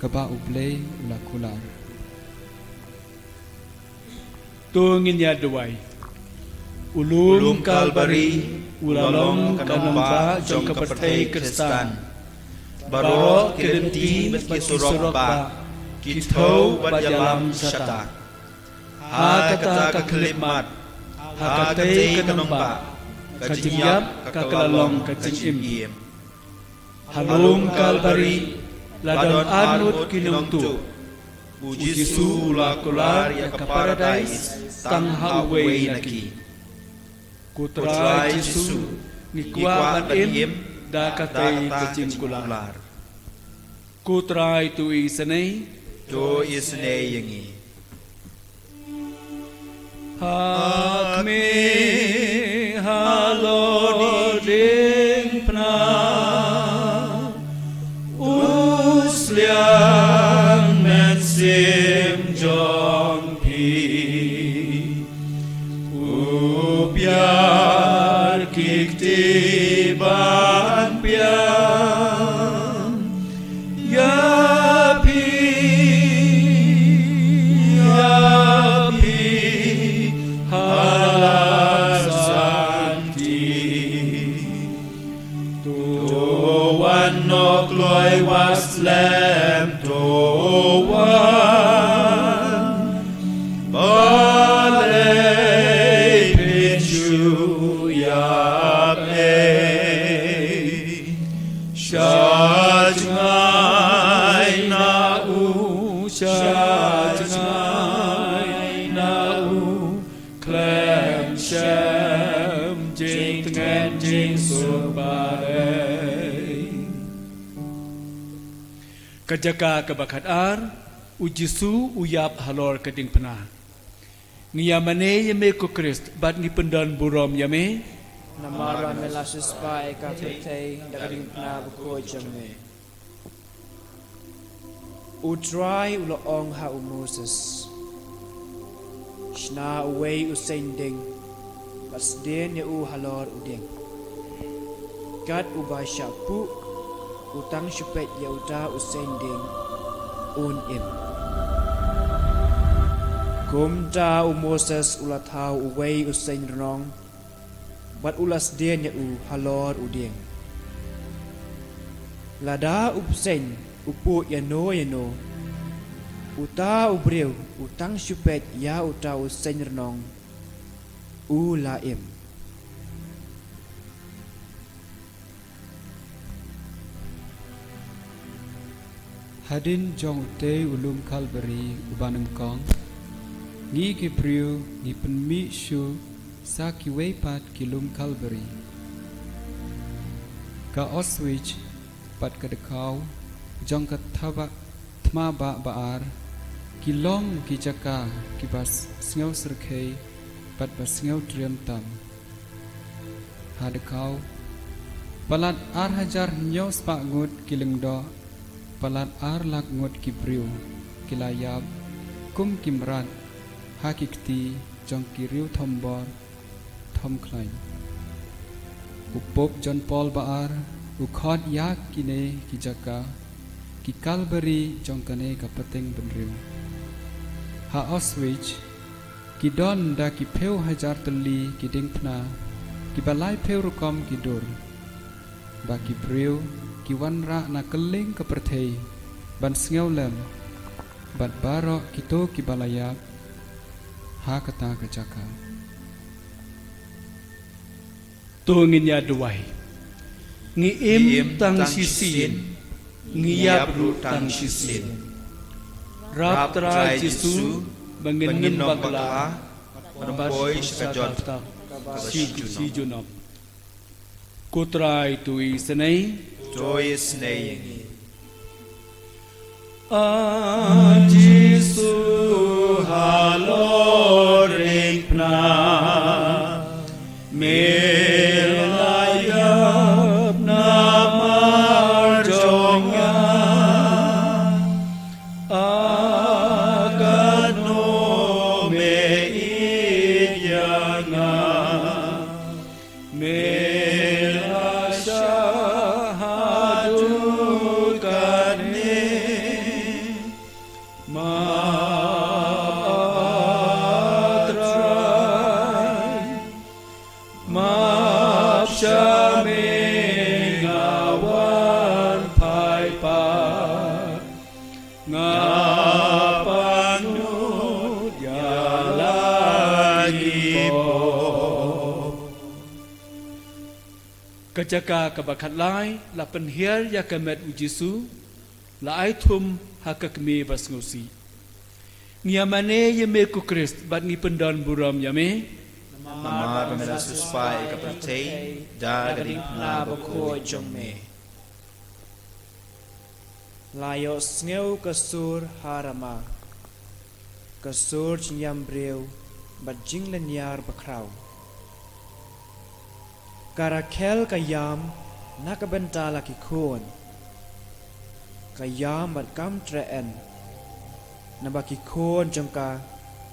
ka ba u Blay ula kular tu ngin ya duai ulum kalbari ulalong kanamba jong kapertai Kristan baro kedenti bet kisurok ba kitau bajalam syata ha kata kaklimat ha katai kanamba kajinyap kakalalong kajing im halum kalbari ladon anut kinungtu Puji Yesu lakular ya ke paradise tang hawai lagi. Kutra Yesu ngikuat im da katai kecing kular. Kutra itu isene to isne yangi hakme halor ding pna usliang sim jong pi upiar kikti ban pian ya pi halasanti tuan nok loy waslem tuan balai pichu yap syat ngai na u syat ngai na u klem shem jing tengan jing subai kajaka kebakat ar ujisu uyap halor keding pena ngiyamane yame ko Krist bat ni pendan burom yame Namara melasus pa eka pertei daging pna buko jame. Utrai ula ong ha u Moses. Shna away u sending. Bas den ya u halor udeng. Kat u basha pu utang syupet ya uta u sending un im. Kumta u Moses ula thau away u sendrong. Bat ulas dia nya u halor udeng. Lada upsen upu yano uta ubreu utang syupet ya uta usen renong u laim. Hadin jong te ulum Calvary ubanam kong ngi kipriu ngi penmi shu sa kiwepat kilum Calvary ka Auschwitz pat ka dekau jong ka thaba thma ba baar kilong ki jaka ki bas sngew serkhei pat bas sngew triam tam ha dekau palat ar hajar nyaw spa ngut kileng do palat ar lak ngut kibriu kilayab kum kimrat hakikti jong kiriu thombor thom klain upop John Paul baar ukhot yak kine ki jaka ki Calvary jong kane ka pateng benriu ha Auschwitz ki don da ki pheu hajar tali ki dingphna ki balai pheu rukom ki dur ba ki priu ki wanra na keling ka perthei ban sngew lem bat baro ki to ki balaya ha kata ka jaka tu ngin ya duai ngi im tang sisin ngi yap ru tang sisin rap tra Yesu bangin bakla Menempoy sekajot si junop kutrai tu isnei to isne yangi Jesu halor ringpna melayab nama agano me idyana me ashahadu kane matrai mapshame ngawan pai pa ngapanu ya lagi po kajaka kabakat lai la penhiar ya kamet ujisu la aitum hakakme basngosi ngiamane yeme ku Krist bat ni pendan buram yame Namar pamela suspai kapatay, dagaling na bako jongme. Layo sngew kasur harama. Kasur chinyam brew, bat jing lenyar bakraw. Karakel kayam, nakabenta laki kon. Kayam bat kam treen. Nabaki kon jongka,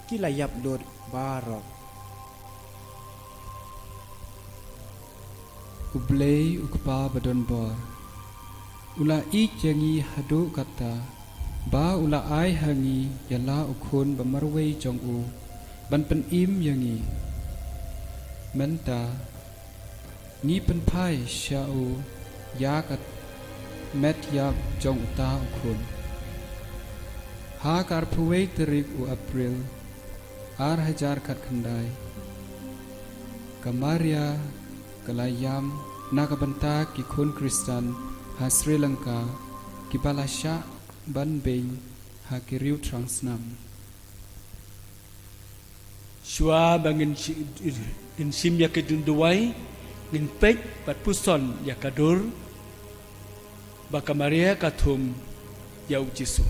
kilayap lud barok. Ublay ukpa badon bor. Ula ik jangi hadu kata. Ba ula ai hangi yala ukun bamarway jong u. Ban pen im yangi. Menta. Ngi pen pai sya u. Yakat met yap jong uta ukun. Hakar puway terik u April. Ar hajar kat kendai. Kamaria kalayam nakabanta ki kun Kristan ha Sri Lanka ki balasya ban beng ha ki riu transnam shua bangin in sim ya kedunduai in pek bat puson ya kadur bakamaria katum ya ujisu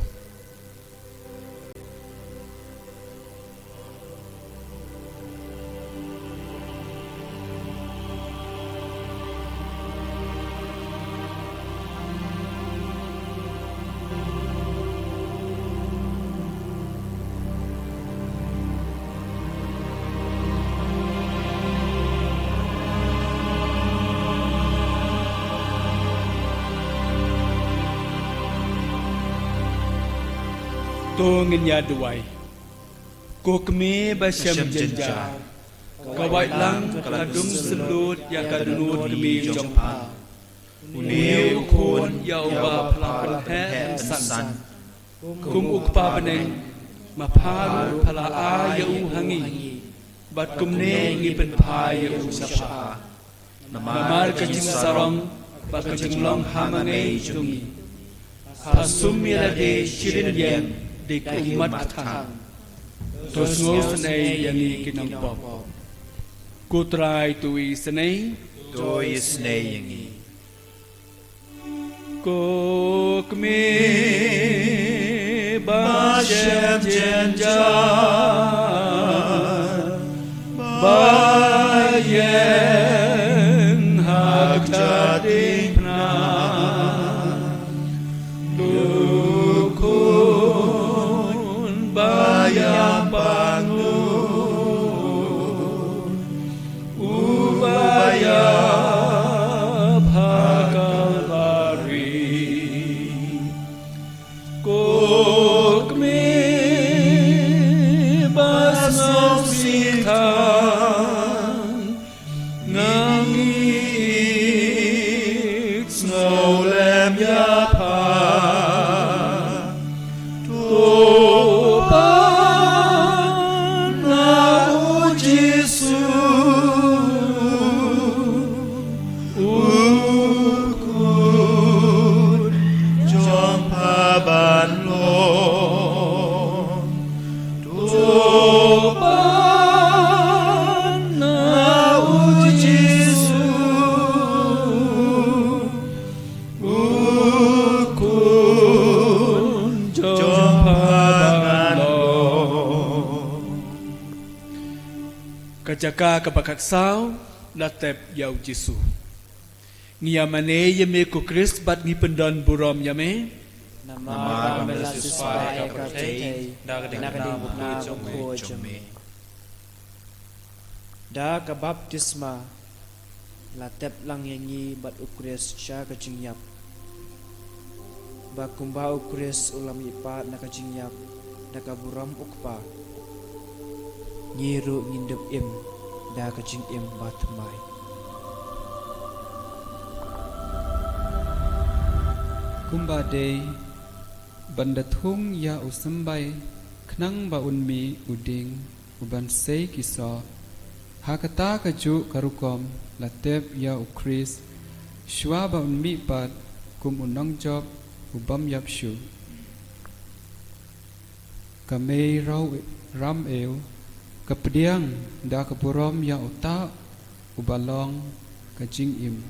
tungin ya duai ko kme basyam jenja kawai lang kadung selut ya kadunut kme jongpa uniu kon ya uba pala he san kum ukpa beneng maparu pala a ya u hangi bat kumne ngi pen pa ya u sapa namar kajing sarong bat kajing long hamangai jungi hasum milade shirin yen di umat thang tos ngos nei yani kinang pop kutrai tui snei Doi snei yangi. ko kme bashem jenja bayen hak jading na bayang bangun ubaya bhagalari kokme basno sithang ngangik snolem yapa Kajaka kabakat sao latep yau Jisu Ngiyamane yame ku Kris bat ngi pendon burom yame. Namar melasispai kartei nakading bukna bukho jame. Da ka baptisma la tep lang yangi bat ukres sya ka jingyap. Ba kumba ukres ulam ipat na ka jingyap da ka buram ukpa. Nyiru ngindep im da ka jing im batmai. Kumba day bandathung ya usambay knang ba unmi uding uban say kiso hakata kaju karukom latep ya ukris shwa ba unmi pat kum unang job ubam yapshu kamay raw ram ew kapdiang da kapurom ya uta ubalong kajing im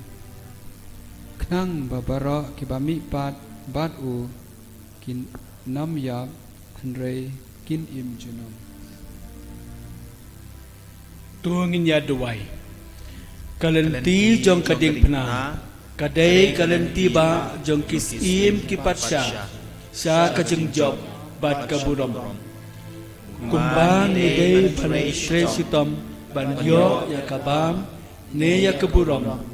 knang babara kibami pat bat u kin nam yap hanrei kin im junam Tuangin ya duwai. Kalenti jong kading pena. Kadai kalenti ba jong kis im kipat sya kajeng job bat kaburom. Kumbang ni day panay tresitom banyo ya kabam ne ya kaburom.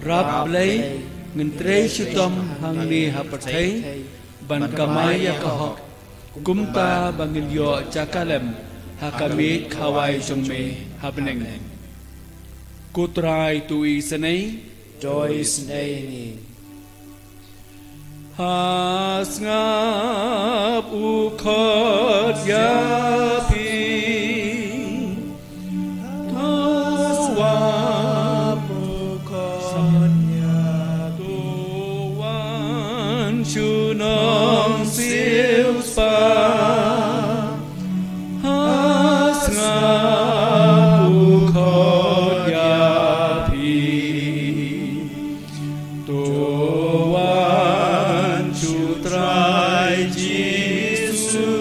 Rab lay ngentre sitom hang ni hapatai ban kamay ya kahok kumta bangil yo cakalem hakami khawai jongme habneng kutrai tui sanai Joyce Naini has ngap ukhot yapi tawap ukhot yaduan chunong siu spa has ngap ukhot yapi Tuan Chutrai Jisu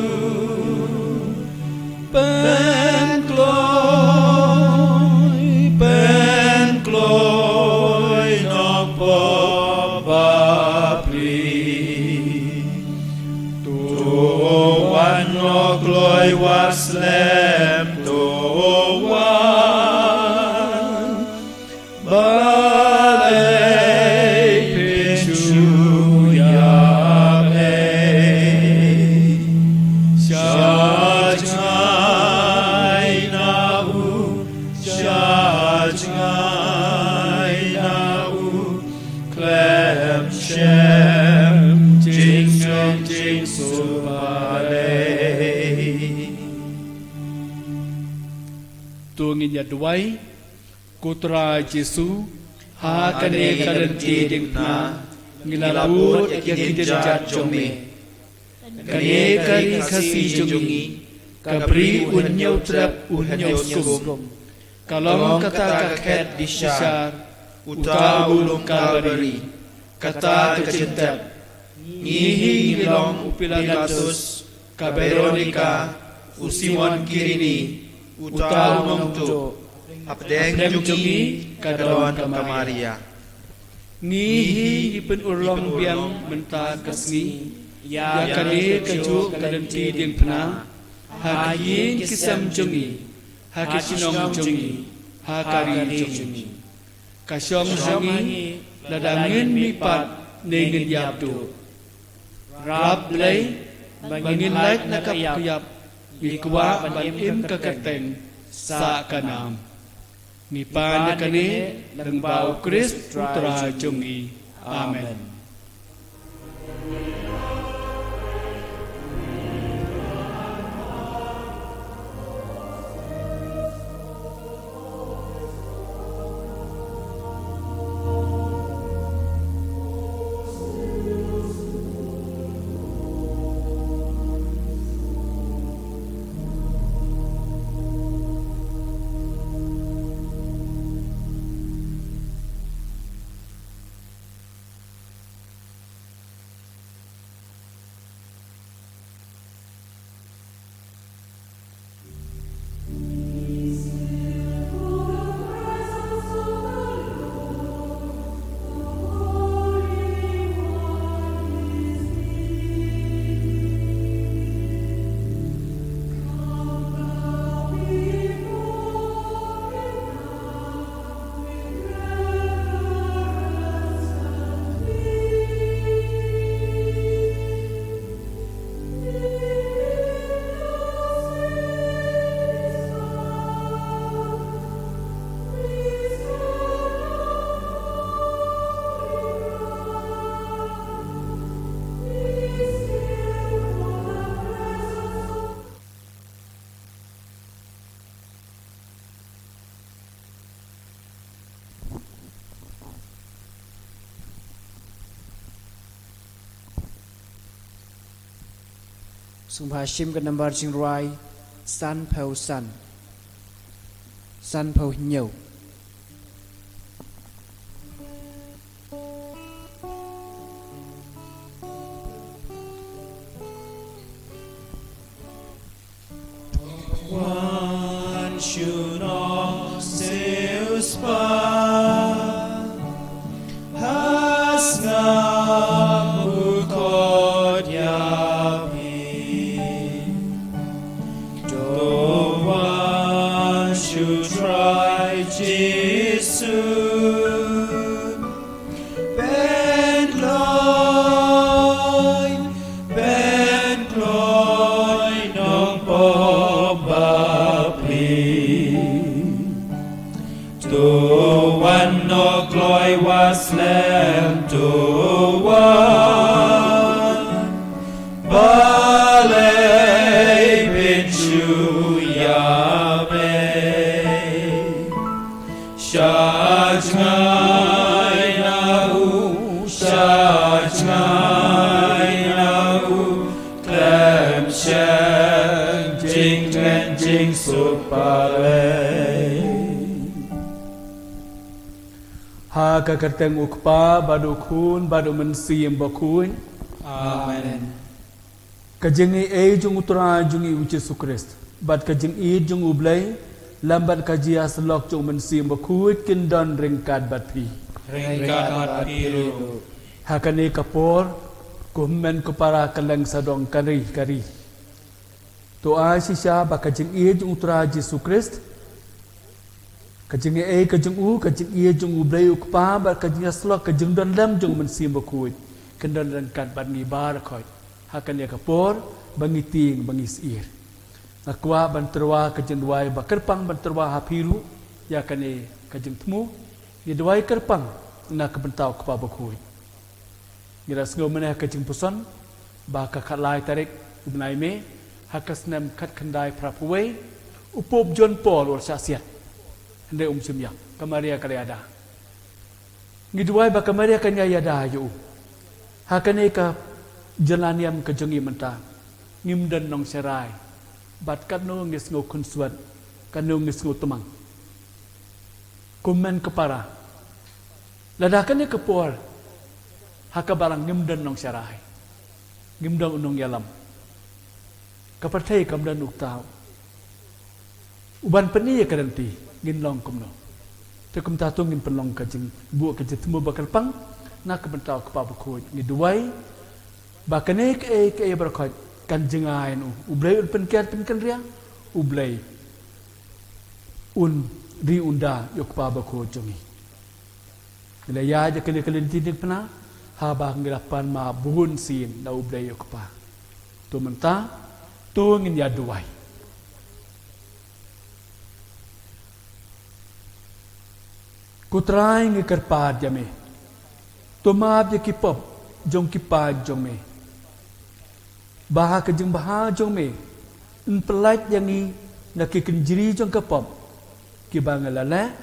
Ben Kloy Nok Babapri Tuan Nok Kloy Waslem Tuan Balay Pichu Yabe Shajngai Nau Shajngai Nau Klem Shem Jing Shem Jing Subale Tuangin ya duwai Kutra Jesu ha kane karanti dingna ngilabut yakidjat jome kane kari khasi jongi kabri unyau trap unyau skum kalong kata kakhet dishar uta ulum kalbari kata kecentap ngihi ngilong upilatus kaberonika usimon kirini uta umong tu Apdeng jungi kadon kamaria Ngihi ipen urlong biang menta kasni Ya kane kaju kadenti ding pena Hakiyin kisam jungi Hakisinong jungi Hakari jungi Kasyong jungi Ladangin mipat Nengin yapdu Rab lay Bangin laik nakap kuyap Ikwa banim kakateng Sa kanam Nipan kane lengbau Kris putra jungi. Amen. สงพาชิมกันนัมบาร์จิงไรสันเผาสันเผาเหนียว Haka kerteng ukpa badu kun badu mensiam bakun. Amen. Kajengi jung utra jungi uci Christ. Bad kajeng jung ublay lambat kajia selok jung mensiam bakun kindon ringkat bad pi. Ringkat mat piru. Hakani kapor kumen kupara kaleng sadong kari. Toa sisya bakajeng jung utra Yesus Christ. Kajeng kajeng jung ublay ukpa bar kajeng slok kajeng don lam jung mensim bakut kendon rangkat ban ni bar khoi hakan ya kapor bangi ting bangi sir nakwa ban terwa kajeng duai bakar pang ban terwa hapiru ya kane kajeng temu ni duai kerpang na kebentau kapa bakut ngira sngau meneh kajeng puson ba ka khalai tarik ubnai me hakas nam khat khandai prapuwe upop jon pol or sasiat Hendak simyak kamaria kaliada. Ngiduai ba kamaria kanya yada yu. Hakane ka jalaniam ke jengi mentah. Ngimdan nong serai. Bat kanu ngis ngo kunsuat. Kanu ngis ngo temang. Kumen kepara. Ladakane kepor. Haka barang ngimdan nong serai. Ngimdan unong yalam. Kapartai kamdan uktau. Uban peni ya karanti. Ngin long kumno. Te kum ta tung ngin penlong kajing bu kajing temu bakal pang nak kebentau kepa bakut ni duai bakane ke berkot kan jengai nu ublai un penkiat penkan ria ublai un ri unda yok pa bakut jongi bila ya je kali tindik pena ha ba ngirapan ma buhun sin na ublai yok pa tu menta tu ngin ya duai Kutrai ngi kerpad jame. Tomab je kipop jong kipad jong me. Baha ke jeng baha jong me. En pelat yang ni nak kenjiri jong kepop. Ki bangalala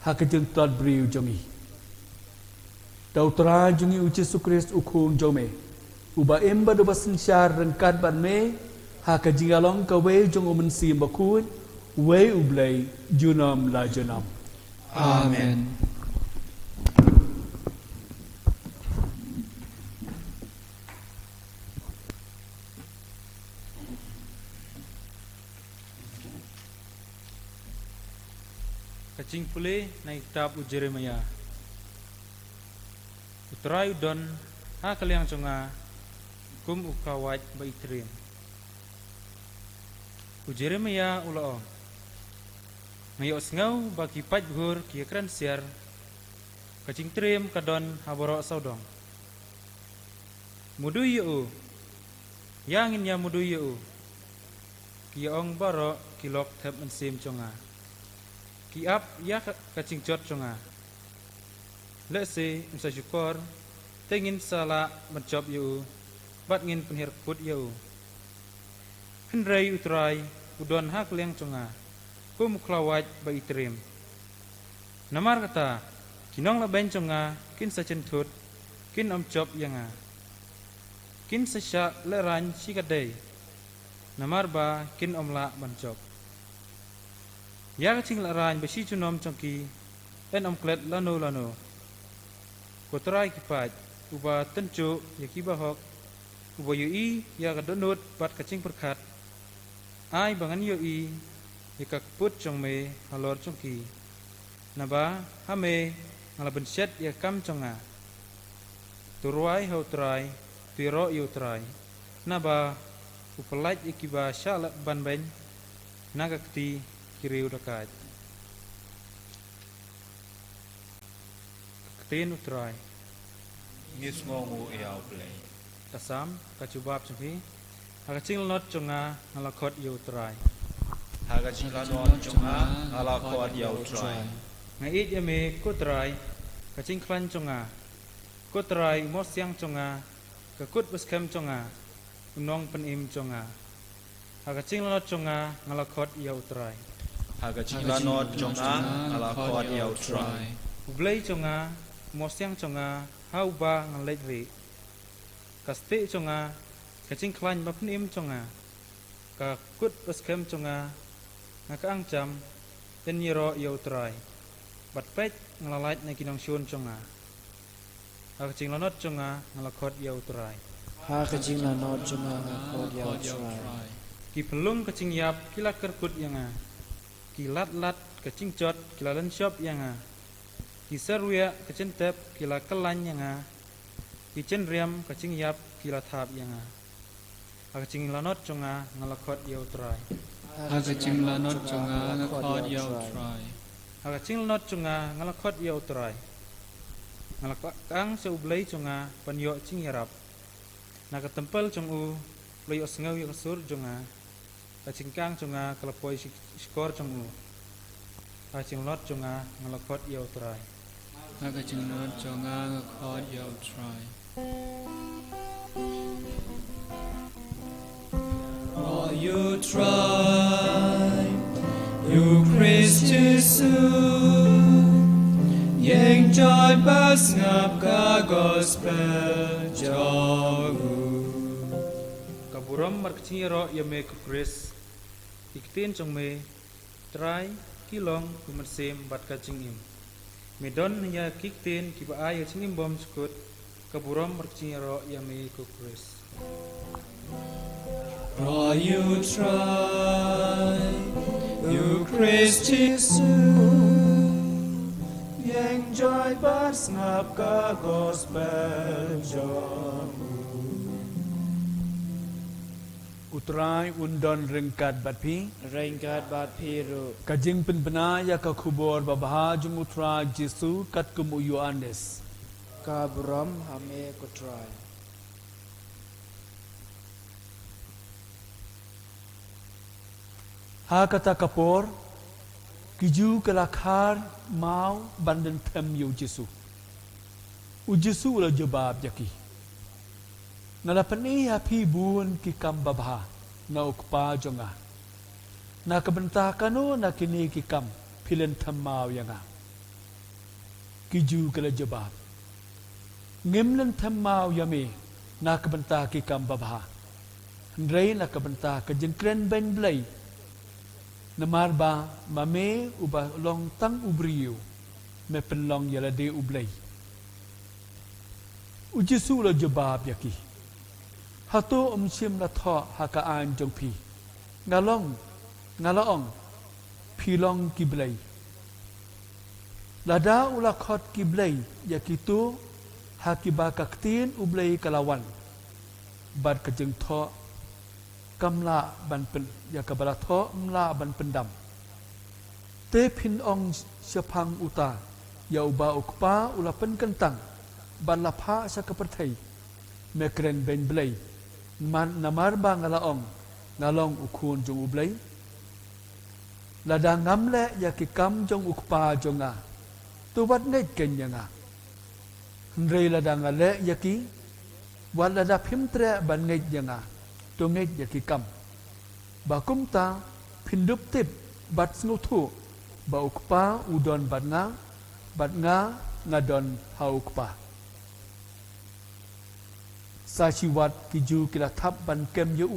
ha ke jeng tot briu jong i. Tau tra jong i uci Christ ukung jong me. Uba emba do basin syar rengkat ban me ha ke jingalong ka we jong umen sim bakut we ublay junam la junam. Amen. Kacing pule naik kitab Jeremia. Utrai udon ha kaliang conga kum ukawat baitrim. Jeremia ulo Ngayos ngau bagi pat gur kia kran siar kacing trim kadon haboro saudong. Mudu yu yangin ya mudu yu kia ong baro kilok tep mensim conga. Kiap ya kacing jot conga. Lese msa syukur tengin salah mencob yu bat ngin penhir put yu. Hendrai utrai udon hak liang conga. Kum klawat ba itrim. Namar kata, kinong la benconga, kin sa centut, kin om chop yanga. Kin sa sya leran sikadai, namar ba kin omla ban job ya ka ching la ran besi chunom chongki en omklet lano ko trai ki paj uba tencu ya ki bahok uba yui ya ka donut bat ka ching perkhat ai bangan yui ya ka put chong me halor chongki naba hame ngala ben set ya kam chonga turuai ho trai tiro yu trai naba upelaj ikiba shala ban ben nagakti kiriu dakat ketin utrai ngis ngongu iau play tasam kacubab chunghi hakaching lot chonga ngalakot yu utrai haga chilanon chunga ala ko iau try ngai yame kutrai kaching klan chonga kutrai mosyang chonga kakut beskem chonga unong penim chonga hakaching lot chonga ngalakot yu utrai haga chilanon chunga ala ko iau try ublei chonga mosyang chonga hauba ngalek ri kaste chonga kaching klan bapnim chonga kakut beskem chonga ngakaang jam tenyiro yu utrai bat pet ngalalait na kinong syun chonga hakaching lanot chonga ngalakot yu utrai ha ka jing la no chunga ngakot yaw try ki pelung kaching yap kila kerkut yanga ki lat kaching jot kila len shop yanga ki seruya kaching tep kila kelan yanga ki chen riam kaching yap kila thap yanga hakaching lanot chonga ngalakot yu utrai hakaching lanot chunga ngakot yaw try hakaching lanot chonga ngalakot yu utrai ngalakang se ublei chonga panyo ching yarap nakatempel chong u loy osngau yu kasur chonga kaching kang chonga kalapoi skor chong u hakaching lanot chonga ngalakot yu utrai hakaching lanot chunga ngakot yaw try All you try, you Christ Yang joy pas ngap ka gospel jogu kaburam markchiro yame kukris iktin chongme trai kilong kumersem bat kaching im medon hanya kiktin kiba ay chingim bom skut kaburam markchiro yame kukris All you try, you Christ Yang joy pas ngap ka gospel jogu Utrai undon ringkat batpi Rengkat bat piru kajing penbena ya ka kubor babaha jung utra Jesu kat kumuyu andes ka buram hame ko try ha kata kapor kiju kelakhar mau bandan them yu Jesu u Jesu la jawab jaki nala pani ha pi bun ki kam babaha na ukpa jonga na kabenta kanu na kini ki kam pilen them mau yanga kiju kala jawab ngimlen them mau yame na kabenta ki kam babaha ndrei na kabenta ka jengkren ben blai namar ba mame uba long tang ubriu me penlong yala de ublai u Jesu la jawab yaki hato sim la tho haka an jong pi ngalaong pilong kiblai lada ula khot kiblai yakitu hakiba kaktin ublai kalawan bad kajeng tho kamla ban pen ya kabala tho mla ban pendam te phin ong sepang uta ya uba ukpa ula pen kentang ban la pha sa kaperthai mekren ben blai man namar ba ngalaong ngalong ukhun jong ublai lada ngamle ya ki kam jong ukpa jonga tu wat ngai ken yanga ndrei lada ngale ya ki wat lada phimtre ban ngai yanga tu ngai ya ki kam ba kumta phindup tip bat snu thu ba ukpa udon bat nga ngadon ha ukpa sa chi wat ki ju kila thap ban kem yu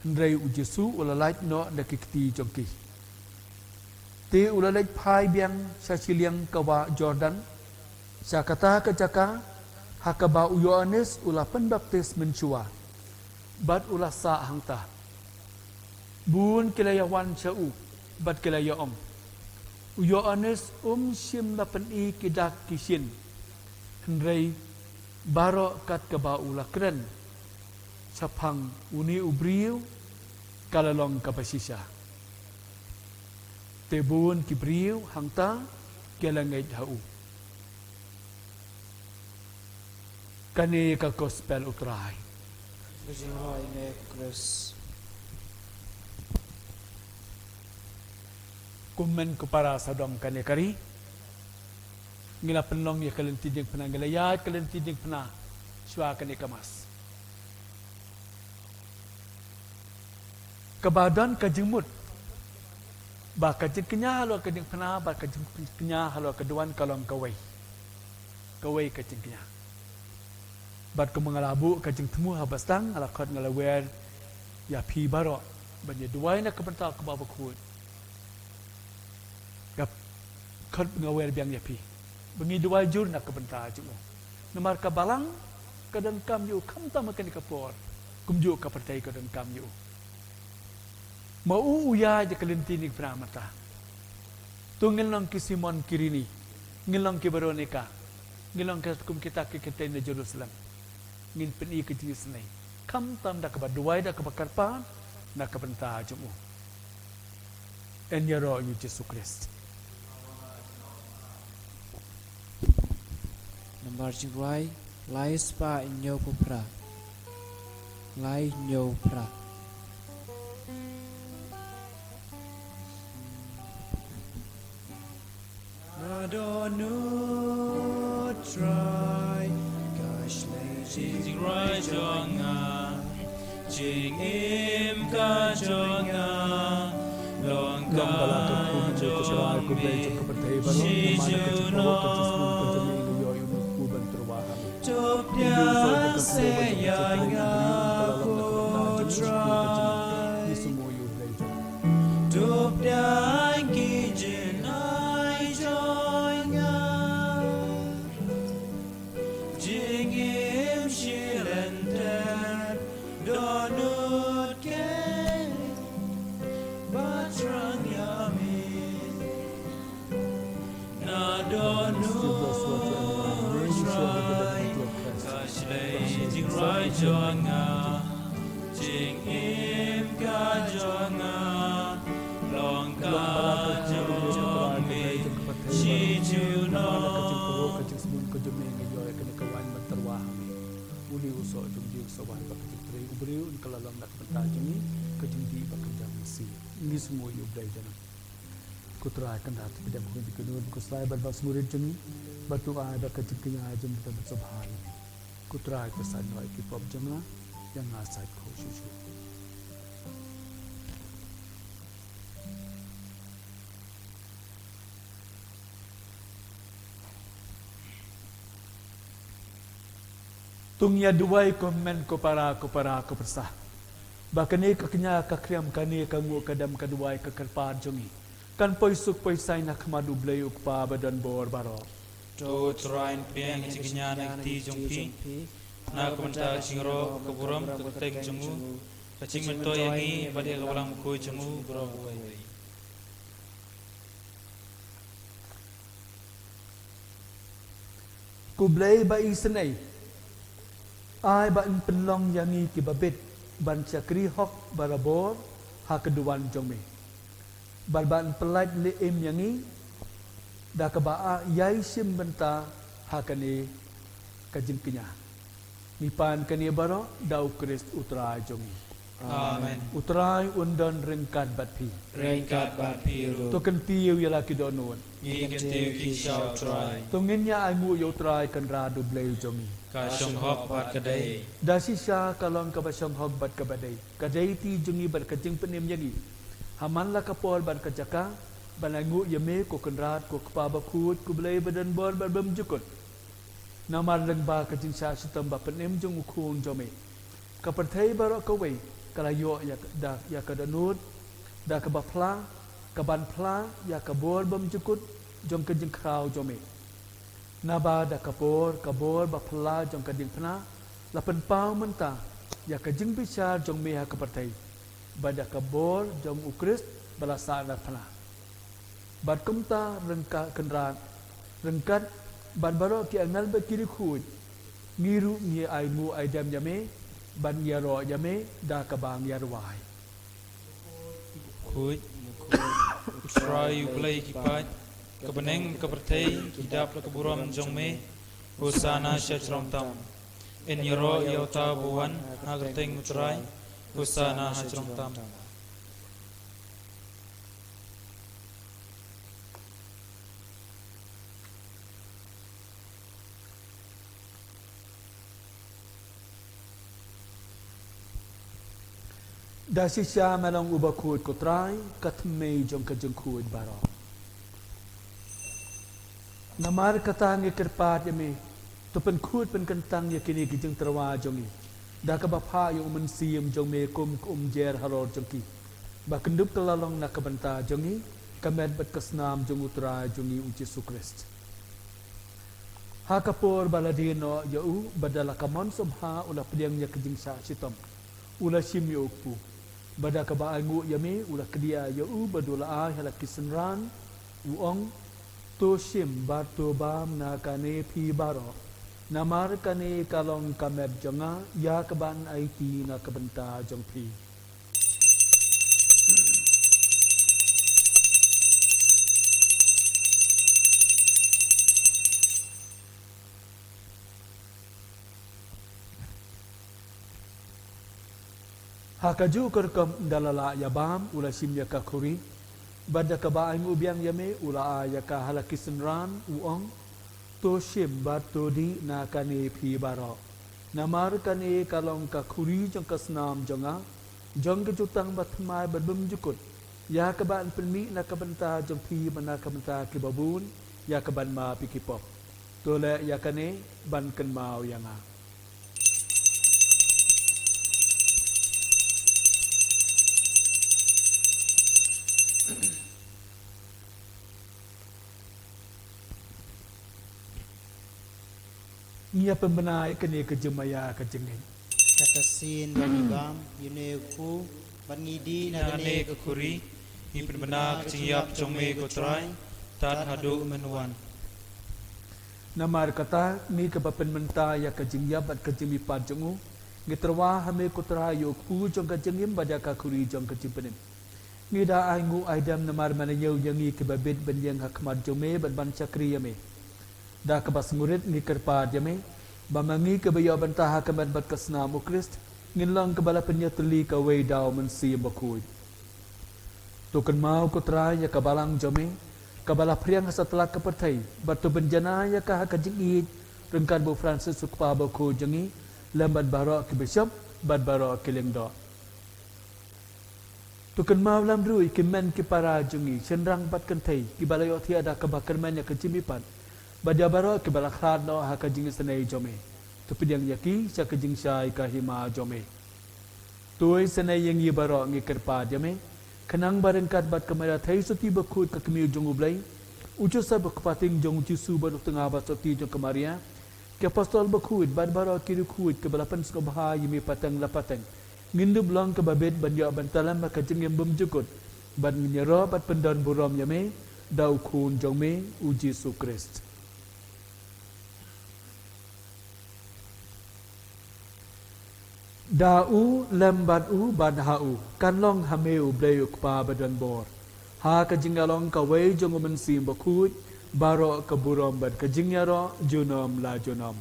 Hendrai ujesu ulalait no nakikti jongki. Te ulalait pai biang sasiliang kawa Jordan. Sakata kejaka hakaba Yohanes ulapan baptis mencua. Bat ulasa hangta. Bun kilayawan syau. Bat kilaya Yohanes sim lapan i kidak kisin. Hendrai baro kat kaba ulakren. Sapang uni ubriu kalalong kapasisa. Tebun kibriu hangta kelangait hau. Kani ka gospel utrai. Berjingoi ne Chris. Kumen kupara sadom kani kari. Ngila penlong ya kalen tiding pena ngila ya kalen tiding pena syua kani kamas. Kebadan kajimut. Ba kajing kenya halo kajing pena ba kajing kenya halo keduan kalong kawai. Kawai kajing kenya. Bat ko mangalabu kajing temu habastang ala khot ngalawer ya pi baro banye duai na kebental ke bawah kut. Gap khot ngawer biang ya pi. Bengi duai jur na kebental jumo. Namar kabalang kadang kam yu kam ta makan kapor. Kumju ka pertai kadang kam yu. Mau uya je kelentinik pramata. Tu ngilong ki Simon Kirini, ngilong ki Veronica, ngilong ki kum kita ki na Jerusalem. Ngin peni ke Disney. Kam tam da ka baduai da ka bakarpa na ka benta jumu. En yaro yu Yesus Kristus. Nambar jiwai lai spa inyo pupra. Lai nyo pra. Adonu try gosh lazy Right jonga Jing im ka jonga Long Long balato ka ku ko sarai ku be jonga ko pertai baro mana ka jumo ka jismun ko jami yo yu ku ban terwahan. Topya sayanga ko try Semua yu belajar. Topya kijin ai joinga Jingim shilenter donut ke Batrang yamin Na donut try Jing right jonga Jing im ka jonga Long ka jonga Shi chu no Kajing sebelum kejumi ngejoy kena kawan menterwah uli usok jumji usawan bakajing teri ubriu kalalam nak bentar jumi kajing di bakajang si ini semua yu belajar kutra akan datang pada bukan di kedua buku selai berbas murid jumi batu ada kajing kenya jum kita bersubhan kutra kesan wai kipop jema yang ngasai kau susu. Tungya duai komen ko para ko persah. Bakani kaknya kakriam kani kamu kadam kaduai kakerpad jongi. Kan poisuk poisai nak madu blay ukpa badan bor baro. To train piang cikinya nak ti jongpi. Na komenta cingro keburam ketek jongu. Kacing mento yangi pada kawalang koi jongu bro buai. Kublay ba isenay. Ai ba in penlong yangi kibabit ban cakri hok barabor ha keduan jome. Barban pelat le em yangi da kebaa yai sim benta ha kane kajin kenya. Nipan kane baro dau Krist utrai jome. Amen. Utrai undan rengkat batpi. Rengkat bat piru To kentiu yala kidonon. Gigantiu ki shao try. To ngenya ai mu yo trai kan radu blay jome. Ka shong hok bat kadai. Dasisya kalong kabasong hogbat kabadai. Kadai ti jungi bar kajing penim yangi. Hamanla kapol bar kajaka. Balangu yame ko kenrat ko kepabakut ko belai badan bor bar bemjukut. Namar lengba kajing sa sitam ba penim jung ukun jome. Kapertai barok kawai. kalayo ya kadanut da kabapla kaban pla ya kabor bamjukut jong kejeng kraw jome naba da kabor bapla jong kading pna lapan pau menta ya kejeng bicar jong meha kapartai bada kabor jong ukrist balasa da pna bad kumta rengka kenran rengkat bad baro ki angal ba kiri khut ngiru ngi ai mu ai dam yame ban yaro yame da kabang yarwai khut try play kipat kebeneng kepertai hidap la keburam jongme hosana syachram tam en yaro yauta buwan nagateng utrai hosana syachram tam Dasisya malang ubakut kotrai katmei jong kajengkut baro. Namar katang ikerpat yame tupen kut pen kentang yakini kijeng terwa jongi. Da kabapa yung umansiyam jong me kum jer haror jongki. Bakendup kelalong nakabanta jongi kamed bat kasnam jong utra jongi uci Krist. Hakapor baladino yau badala kamon sobha ula pediang ya kijeng sa sitom. Ula sim yokpu. Bada kabaai ngu yame ula kedia yau badula ai halak kisenran uong to shim batu bam na kane pi baro namar kane kalong kamed jonga ya kaban IT na kabenta jong pi Hakaju kerkam dalala yabam ula sim yaka kuri bada kabaai ngu biang yame ula ayaka halakisenran uong to shim batu di na kane pi baro namar kane kalong ka kuri jong kasnam jonga jong kejutang batmai badbum jukut ya kaban penmi na kabenta jong pi mana kabenta kibabun ya kaban ma pikipop tole ya kane ban ken mau yanga Ia pembenai kene kejemaya kejengin. Katasin banibam yuneku bangidi nagane kekuri hipen benak cingyap jongme kotrai tat hadu menuan Namar kata ni kebapen menta ya kejengyap at kejemi pajengu ngitrawa hame kotra yok pu jong kejengim bada kakuri jong kejimpenin. Ngida aingu aidam namar manayau yangi kebabit ben yang hakmat jome ban chakri yame. Da kebas murid ni kerpad yame bamangi kebayo bantah keban bat kesna Krist nginlang kebala penyateli ka wei daw mensi bakui token mau kotra ya kabalang jome kabala priang setelah kepertai batu benjana ya ka kajing rengkan bu Francis sukpa baku jengi lambat baro ke bishop bad baro ke lengdo token mau lam rui ke men ke para jengi senrang bat kentai ki balayo tiada kebakar men ya kejimipan Badia baro ke balakhlad no ha kajing senai jome. Tapi yang yaki sa kajing syai kahima jome. Tuai senai yang ye baro ngi kerpa jame. Kenang barengkat bat kamera thai soti bakut ka kemiu jong ublai. Ucu sa bakpating jong jisu baru tengah bat soti jong kemaria. Ke apostol bakut bat baro kiri kut ke balapan skobha yemi patang lapatang. Ngindu blong ke babet banyak bantalan maka kajing yang bemjukut. Bat menyero bat pendan buram yame. Dau kun jome uji Krist. Da'u lembad'u badha'u kanlong hameu bleyu kpa badan bor ha kajingalong kawai jong mensim bakut baro keburom bad kajingyaro junom la junom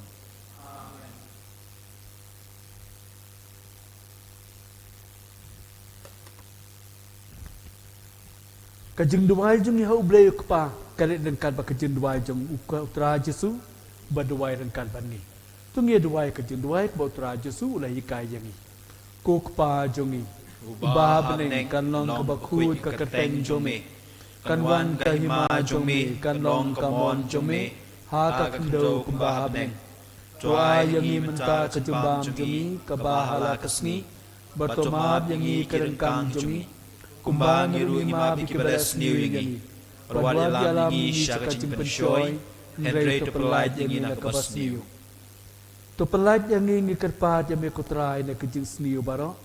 kajing duai jong hau bleyu kpa kalit dengkat ba kajing duai jong utra Jesu baduai dengkat bani Tungi duai kejeng duai bautra Jesu ulai ikai yangi. Kukpa jongi. Ubah beneng kanlong kebakut keketeng jome. Kanwan kahima jome. Kanlong kamon jome. Ha kakendo kumbah beneng. Tua yangi menta kejumbam jome. Kebahala kesni. Bertomab yang i kerengkang jungi Kumbang irungi mabi kibadas niu ingi Perwali alam ingi syaka jimpen syoy Henry to perlait yang i nakabas niu To pelait yang ingi kerpat yang mekutrai na kejing sniu baro.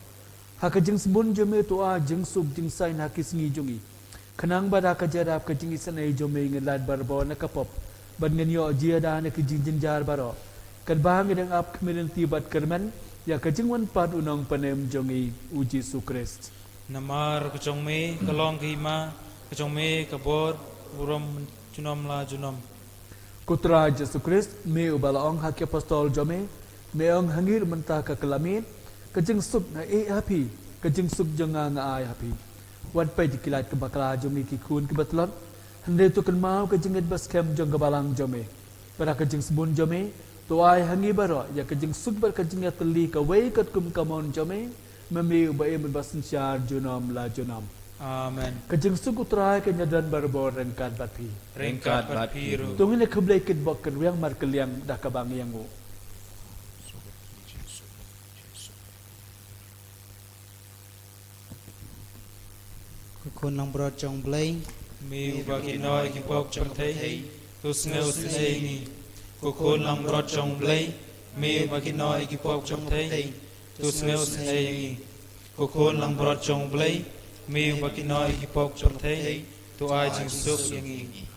Ha kejing sembun jome to a jeng sub jeng sain ha kisngi jungi. Kenang bada kajarap kejing isanai jome ngelad barbo na kapop. Ban ngenyo jia da na kejing jenjar baro. Kadbang edang ap kemirin tibat kerman ya kejing wan pad unang panem jungi uji Sukrist. Namar kejong me kalong kima kejong me kabor buram junom la junom. Kutra Yesus Christ me ubalaong haki apostol jome me ong hangir mentah ka kelamin kejeng sub na happy kejeng sub jenga nga ai happy wan pai dikilat ke bakala jome ki kun ke betlon hande tu kan mau kejeng et bas kem jong balang jome pada kejeng sebun jome tu ai hangi baro ya kejeng sub bar kejeng teli ka wei kat kum kamon jome memi ubai basin syar junom la junom. Amen. Kejeng suku terakhir kenyadan barbor rengkat batpi. Rengkat bat piru Tungin le keblai kit bok kerwiang mar keliang dah kabang yang u. Kun lang bro chong blay. Mi ubaki noi ki pok chong thei. Tu sneu snei ni. Kukun lang brot chong blay. Mi ubaki noi ki pok chong thei. Tu sneu snei ni. Kukun lang brot chong blay. Mi ubaki noi ki pok chong thei. Tu ai jing suk yang i.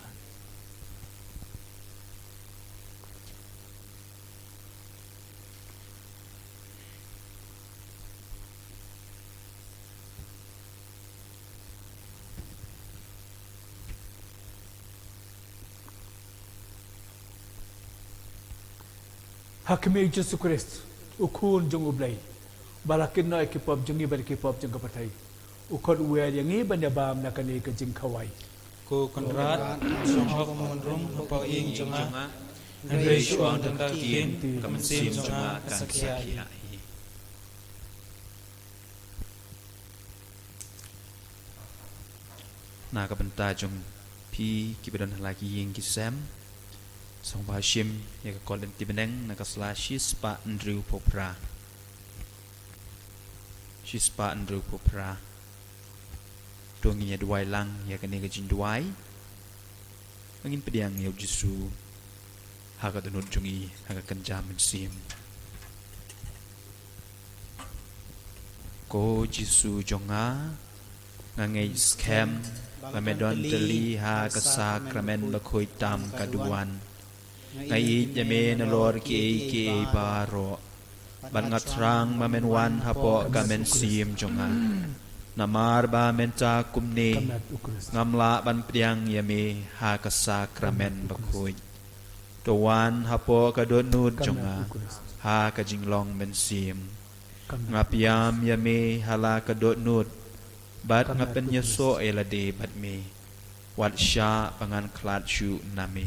Hakimi Yesus Christ ukun jong ublai. Balakin no ekipop jongi bar ekipop jong kapatai. Ukon uwe yang i banya bam na kani kejing kawai. Ko konrad song hok monrum hopau ing jonga. Henry shuang tanda kin kamansim jonga kasakiai. Na ka benta jong pi kibadan lagi ying kisam song ba shim ya ka kolen tibeneng na ka slashis pa Andrew Popra Shispa Andrew Popra donginya duai lang ya ka ne ka jin duai angin pediang ya jisu ha ka tunut jongi ha ka kanjam sim ko jisu jonga ngangai scam Lamedon teli ha ka sakramen bakhoy tam kaduan ngai jame na lor ki baro ban ngatrang mamen wan hapo gamen sim jonga namar ba menta kumne ngamla ban priang yame ha ka sakramen bakhoy towan hapo kadonut jonga ha ka jinglong men sim ngapiam yame hala kadonut Bat ngapen nyeso elade bat me wat sya pangan klat syu name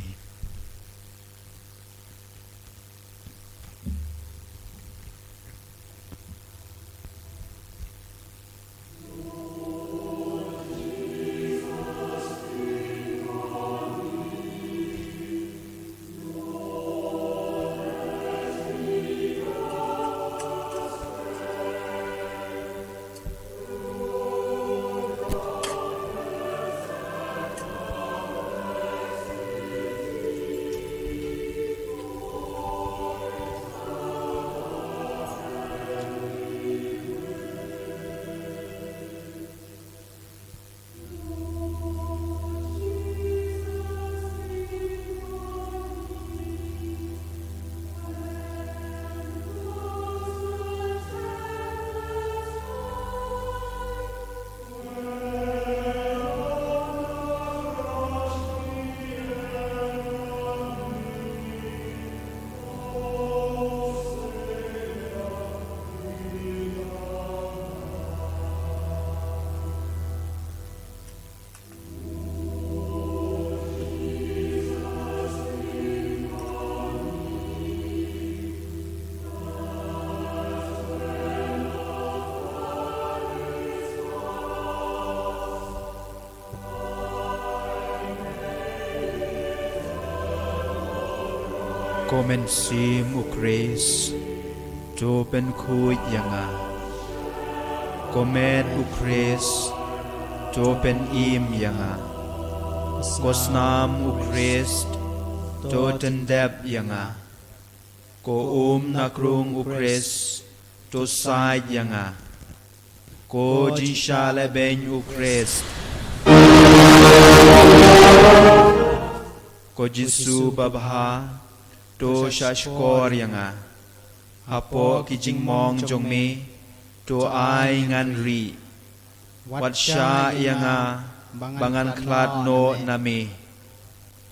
Komen sim ukres jo pen khuy yanga Komet u Chris to pen im yanga Kosnam u Christ to tendep yanga Ko nakrung u Christ to sai yanga Ko jinsha leben u Christ Ko Jisu babha to shashkor yanga Apo kijing mong jong me to ai ngan ri Wat sha yanga bangan klat no nami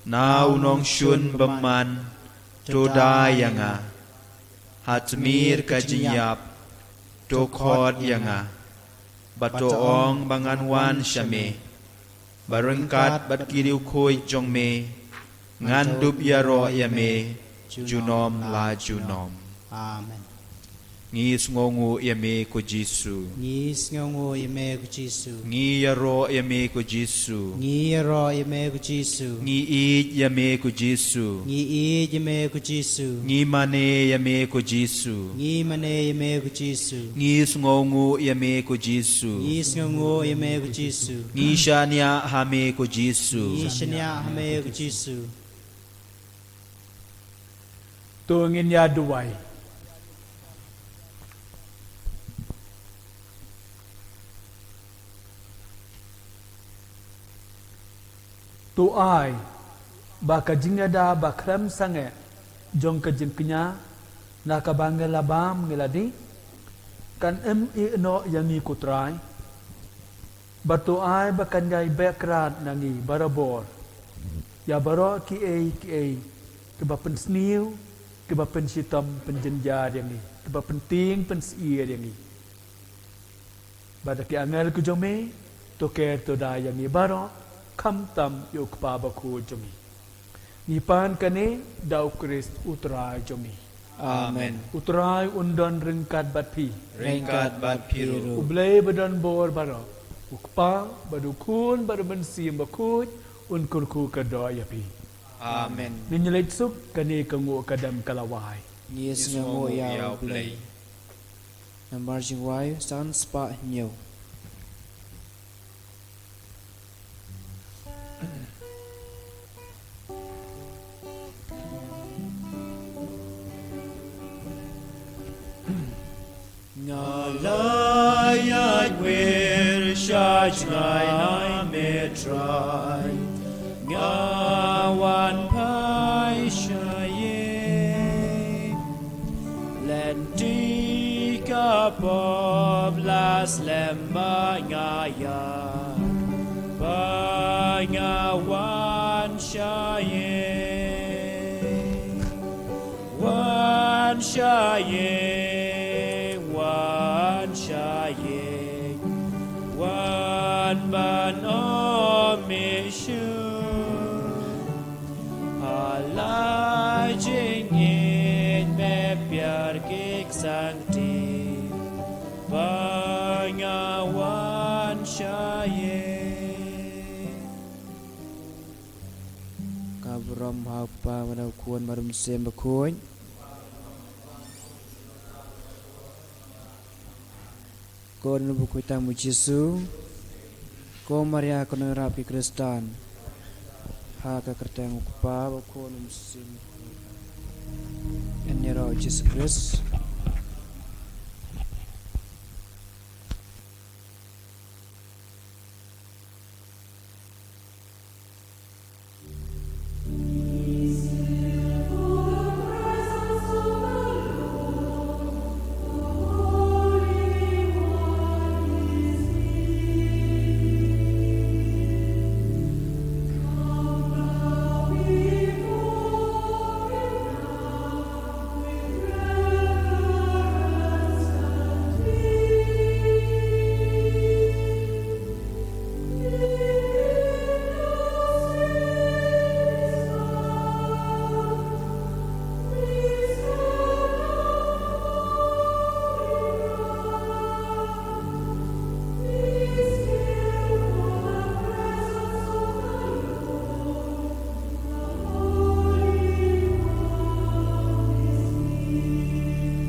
Nau nong shun baman to da yanga Hatmir kajinyap to khod yanga Bato ong bangan wan shame Barangkat bat kiriu khoi jong me Ngan dup yaro yame junom la junom Amen. Ngis ngongu yame ko Jisu Ni sngongo yeme ku Jisu. Ngi yaro yame ko Jisu Ni ro yeme ku Jisu. Ngi I yame ko Jisu Ni I yeme ku Jisu. Ngi mane yame ko Jisu Ni mane yeme ku Jisu. Ngis ngongu yame ko Jisu Ni sngongo yeme ku Jisu. Ngi shania hame ko Jisu Ni shanya hame ku Jisu. Tu ngin ya duai Tu ai ba ka jingada ba kram sange jong ka jingknya na ka bangela bam ngeladi kan i no yang i kutrai ba tu ai ba kan gai background nangi barabor ya baro ki ke ba pen sniu ke ba pen sitam penjenja yang ni ke ba penting pen siir yang ni ba da ki angel ku jome to ke to da yang ni baro kam tam yuk pa ba ku jomi ni pan kane dau Christ utrai jomi Amen. utrai undon ringkat bat pi Ringkat bat piru ublay badon bor baro ukpa badu kun badu bensim bakut un kurku kado ya pi Amen ninyelit sup kane kangu kadam kalawai Ni sngongo ya play. Nambar jingwai san spa nyo. Ngalayat wir shaj ngai metrai ngawan pai shaye lentika bob las lemba ngaya bangawan shaye wan shaye Wan ban omishu Halai jingin me pyar kik sankti Bangawan shaye Kabram hapa madau kuan marum sem bakuin. Kon buku tamu Yesu. Ko Maria kon rapi Kristan. Ha ka kertang ukpa ko num sim. En yero Jesus Christ.